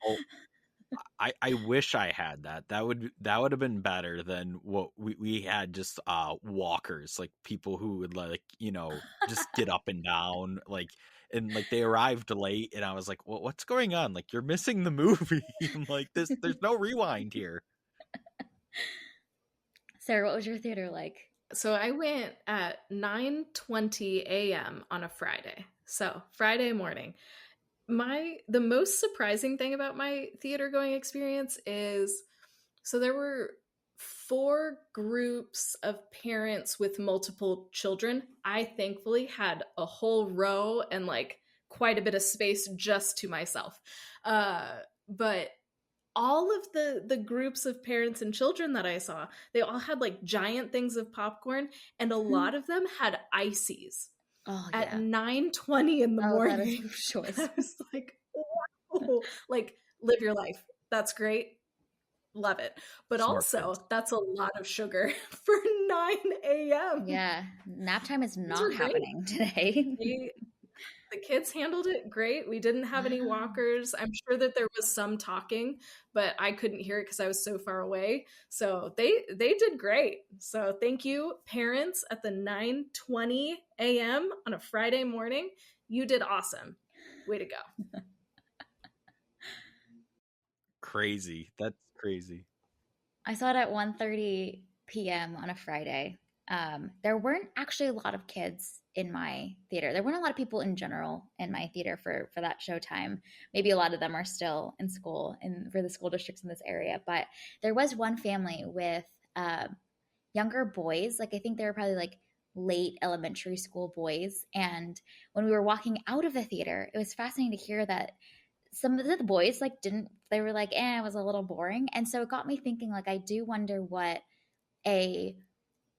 I wish I had that. That would have been better than what we had, just walkers, like people who would like, just get up and down, like, and like they arrived late and I was like, well, what's going on? Like, you're missing the movie. I'm like, there's no rewind here. Sarah, what was your theater like? So I went at 9:20 a.m. on a Friday. So Friday morning. The most surprising thing about my theater going experience is, so there were 4 groups of parents with multiple children. I thankfully had a whole row and like quite a bit of space just to myself. But all of the groups of parents and children that I saw, they all had like giant things of popcorn, and a lot of them had ices Oh, at yeah. 9:20 in the morning. That is choice. I was like, wow, like, live your life. That's great. Love it. But Smart also, kids. that's a lot of sugar for 9 a.m. Yeah, nap time is These not were great. happening today. The kids handled it great. We didn't have any Wow. walkers. I'm sure that there was some talking, but I couldn't hear it because I was so far away. So they did great. So thank you, parents, at the 9:20 a.m. on a Friday morning. You did awesome. Way to go. Crazy. That's crazy. I saw it at 1:30 p.m. on a Friday. There weren't actually a lot of kids in my theater. There weren't a lot of people in general in my theater for that showtime. Maybe a lot of them are still in school and for the school districts in this area. But there was one family with younger boys. Like I think they were probably like late elementary school boys. And when we were walking out of the theater, it was fascinating to hear that some of the boys like didn't, they were like, it was a little boring. And so it got me thinking, like, I do wonder what a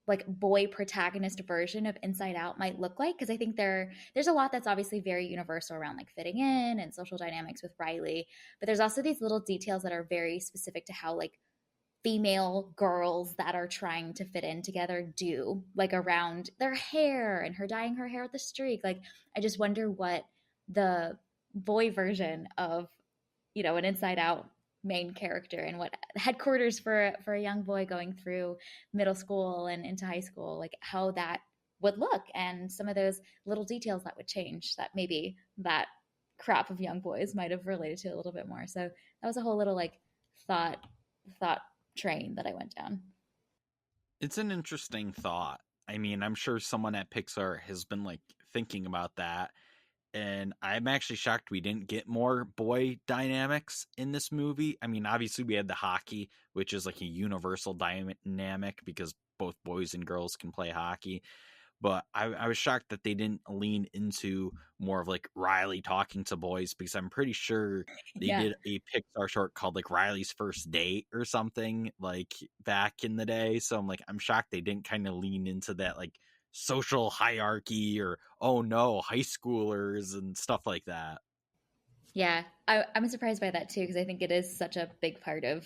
like boy protagonist version of Inside Out might look like, because I think there's a lot that's obviously very universal around like fitting in and social dynamics with Riley, but there's also these little details that are very specific to how like female girls that are trying to fit in together do, like around their hair and her dyeing her hair with a streak. Like I just wonder what the boy version of, an Inside Out main character and what headquarters for a young boy going through middle school and into high school, like how that would look, and some of those little details that would change that maybe that crop of young boys might have related to a little bit more. So that was a whole little like thought train that I went down. It's an interesting thought. I mean, I'm sure someone at Pixar has been like thinking about that. And I'm actually shocked we didn't get more boy dynamics in this movie. I mean, obviously we had the hockey, which is like a universal dynamic because both boys and girls can play hockey. But I was shocked that they didn't lean into more of like Riley talking to boys, because I'm pretty sure they did a Pixar short called like Riley's First Date or something like back in the day. So I'm shocked they didn't kind of lean into that like social hierarchy or, oh no, high schoolers and stuff like that. Yeah, I'm surprised by that too, because I think it is such a big part of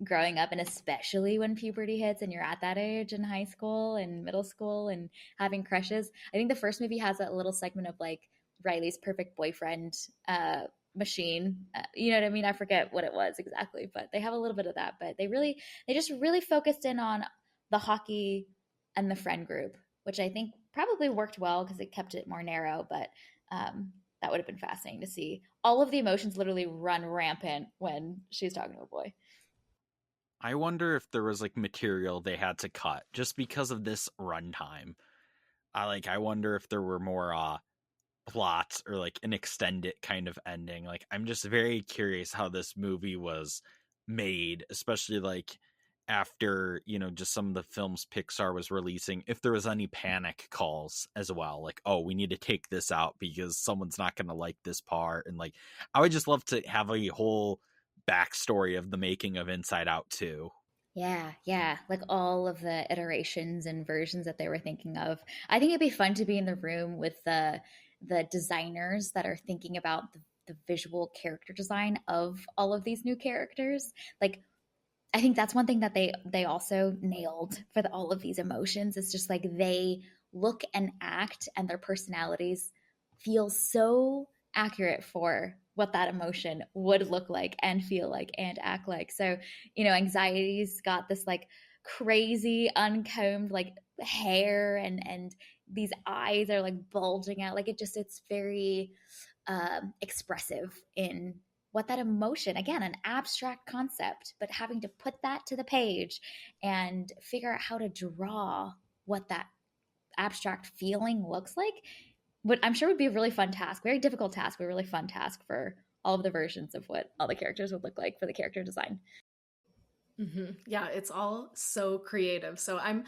growing up, and especially when puberty hits and you're at that age in high school and middle school and having crushes. I think the first movie has that little segment of like Riley's perfect boyfriend machine. You know what I mean? I forget what it was exactly, but they have a little bit of that. But they just really focused in on the hockey and the friend group, which I think probably worked well because it kept it more narrow. But that would have been fascinating to see all of the emotions literally run rampant when she's talking to a boy. I wonder if there was like material they had to cut just because of this runtime. I wonder if there were more plots or like an extended kind of ending. Like I'm just very curious how this movie was made, especially like after, just some of the films Pixar was releasing, if there was any panic calls as well, like, oh, we need to take this out because someone's not going to like this part. And like I would just love to have a whole backstory of the making of Inside Out too. Yeah. Like all of the iterations and versions that they were thinking of. I think it'd be fun to be in the room with the designers that are thinking about the visual character design of all of these new characters. Like I think that's one thing that they also nailed for all of these emotions. It's just like they look and act and their personalities feel so accurate for what that emotion would look like and feel like and act like. So, anxiety's got this like crazy uncombed like hair, and these eyes are like bulging out. Like it's very expressive in what that emotion, again, an abstract concept, but having to put that to the page and figure out how to draw what that abstract feeling looks like, what I'm sure would be a really fun task, very difficult task, but a really fun task for all of the versions of what all the characters would look like for the character design. Mm-hmm. Yeah, it's all so creative. So I'm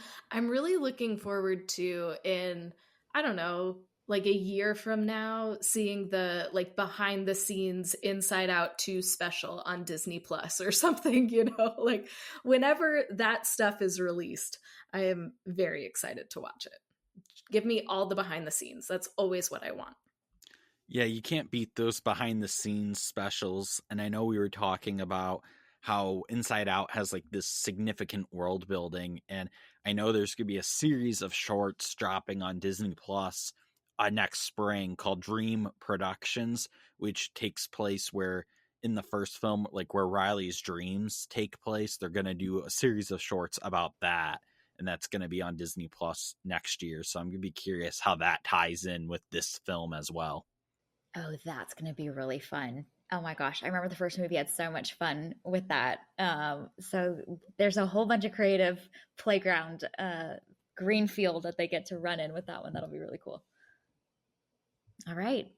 really looking forward to, in, I don't know, like a year from now, seeing the like behind the scenes Inside Out 2 special on Disney Plus or something, like whenever that stuff is released, I am very excited to watch it. Give me all the behind the scenes. That's always what I want. Yeah, you can't beat those behind the scenes specials. And I know we were talking about how Inside Out has like this significant world building. And I know there's going to be a series of shorts dropping on Disney Plus next spring called Dream Productions, which takes place where in the first film, like where Riley's dreams take place, they're going to do a series of shorts about that. And that's going to be on Disney Plus next year. So I'm going to be curious how that ties in with this film as well. Oh, that's going to be really fun. Oh my gosh. I remember the first movie had so much fun with that. So there's a whole bunch of creative playground, green field that they get to run in with that one. That'll be really cool. All right.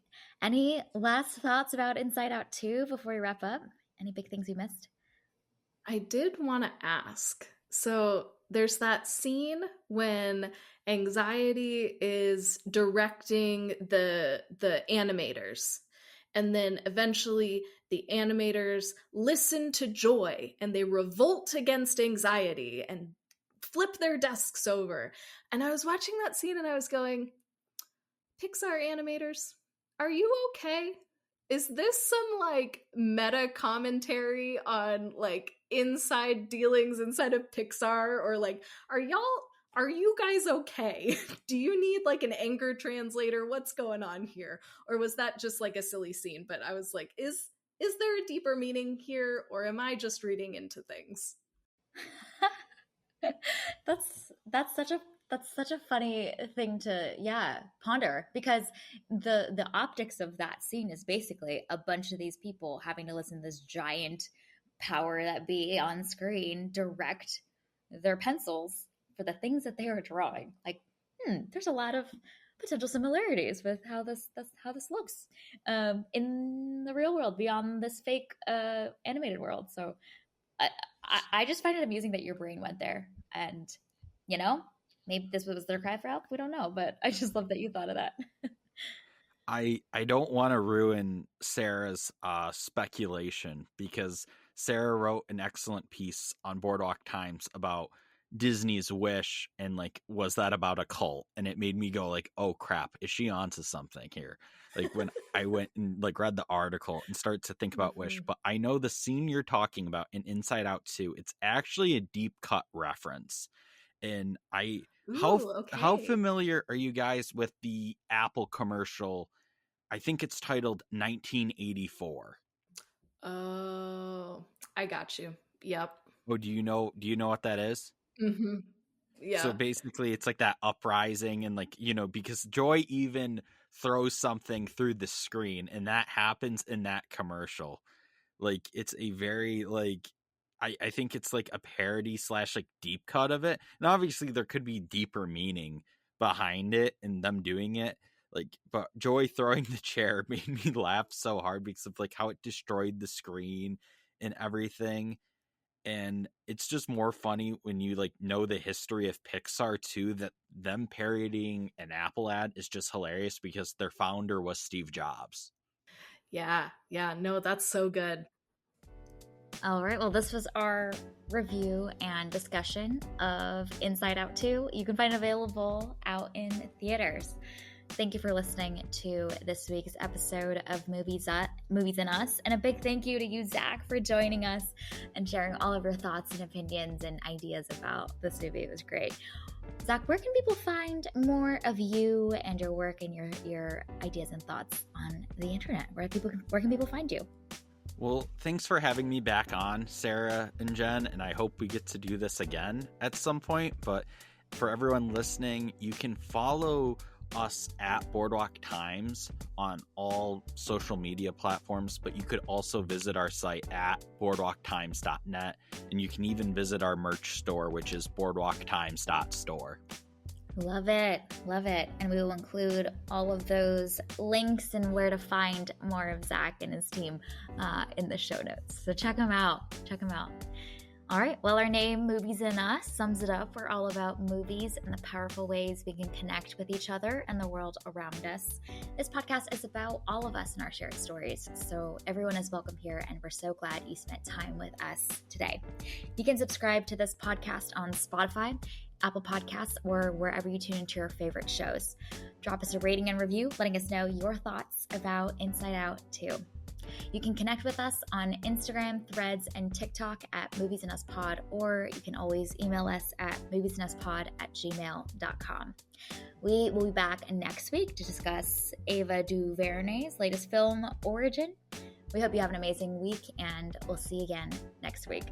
Any last thoughts about Inside Out 2 before we wrap up? Any big things we missed? I did want to ask. So there's that scene when Anxiety is directing the animators, and then eventually the animators listen to Joy and they revolt against Anxiety and flip their desks over. And I was watching that scene and I was going, Pixar animators, are you okay? Is this some like meta commentary on like inside dealings inside of Pixar, or like are you guys okay? Do you need like an anger translator? What's going on here? Or was that just like a silly scene? But I was like, is there a deeper meaning here, or am I just reading into things? that's such a funny thing to ponder, because the optics of that scene is basically a bunch of these people having to listen to this giant power that be on screen direct their pencils for the things that they are drawing. Like, there's a lot of potential similarities with how this looks in the real world beyond this fake animated world. So I just find it amusing that your brain went there, and maybe this was their cry for help. We don't know, but I just love that you thought of that. I don't want to ruin Sarah's speculation, because Sarah wrote an excellent piece on Boardwalk Times about Disney's Wish, and like, was that about a cult? And it made me go like, oh crap, is she onto something here? Like when I went and like read the article and started to think about Wish. But I know the scene you're talking about in Inside Out 2, it's actually a deep cut reference. And how familiar are you guys with the Apple commercial? I think it's titled 1984. Oh, I got you. Yep. Oh, do you know what that is? Mm-hmm. Yeah. So basically it's like that uprising, and like, because Joy even throws something through the screen, and that happens in that commercial. Like, it's a very like, I think it's like a parody / like deep cut of it. And obviously there could be deeper meaning behind it and them doing it. Like, but Joy throwing the chair made me laugh so hard because of like how it destroyed the screen and everything. And it's just more funny when you like know the history of Pixar too, that them parodying an Apple ad is just hilarious because their founder was Steve Jobs. Yeah. No, that's so good. All right. Well, this was our review and discussion of Inside Out 2. You can find it available out in theaters. Thank you for listening to this week's episode of Movies and Us. And a big thank you to you, Zach, for joining us and sharing all of your thoughts and opinions and ideas about this movie. It was great. Zach, where can people find more of you and your work and your ideas and thoughts on the internet? Where can people find you? Well, thanks for having me back on, Sarah and Jen, and I hope we get to do this again at some point. But for everyone listening, you can follow us at Boardwalk Times on all social media platforms, but you could also visit our site at boardwalktimes.net, and you can even visit our merch store, which is boardwalktimes.store. Love it. And we will include all of those links and where to find more of Zach and his team in the show notes. So check them out. All right, well, our name, Movies and Us, sums it up. We're all about movies and the powerful ways we can connect with each other and the world around us. This podcast is about all of us and our shared stories, so everyone is welcome here, and we're so glad you spent time with us today. You can subscribe to this podcast on Spotify, Apple Podcasts, or wherever you tune into your favorite shows. Drop us a rating and review, letting us know your thoughts about Inside Out 2. You can connect with us on Instagram, Threads, and TikTok at Movies and Us Pod, or you can always email us at moviesanduspod@gmail.com. We will be back next week to discuss Ava DuVernay's latest film, Origin. We hope you have an amazing week, and we'll see you again next week.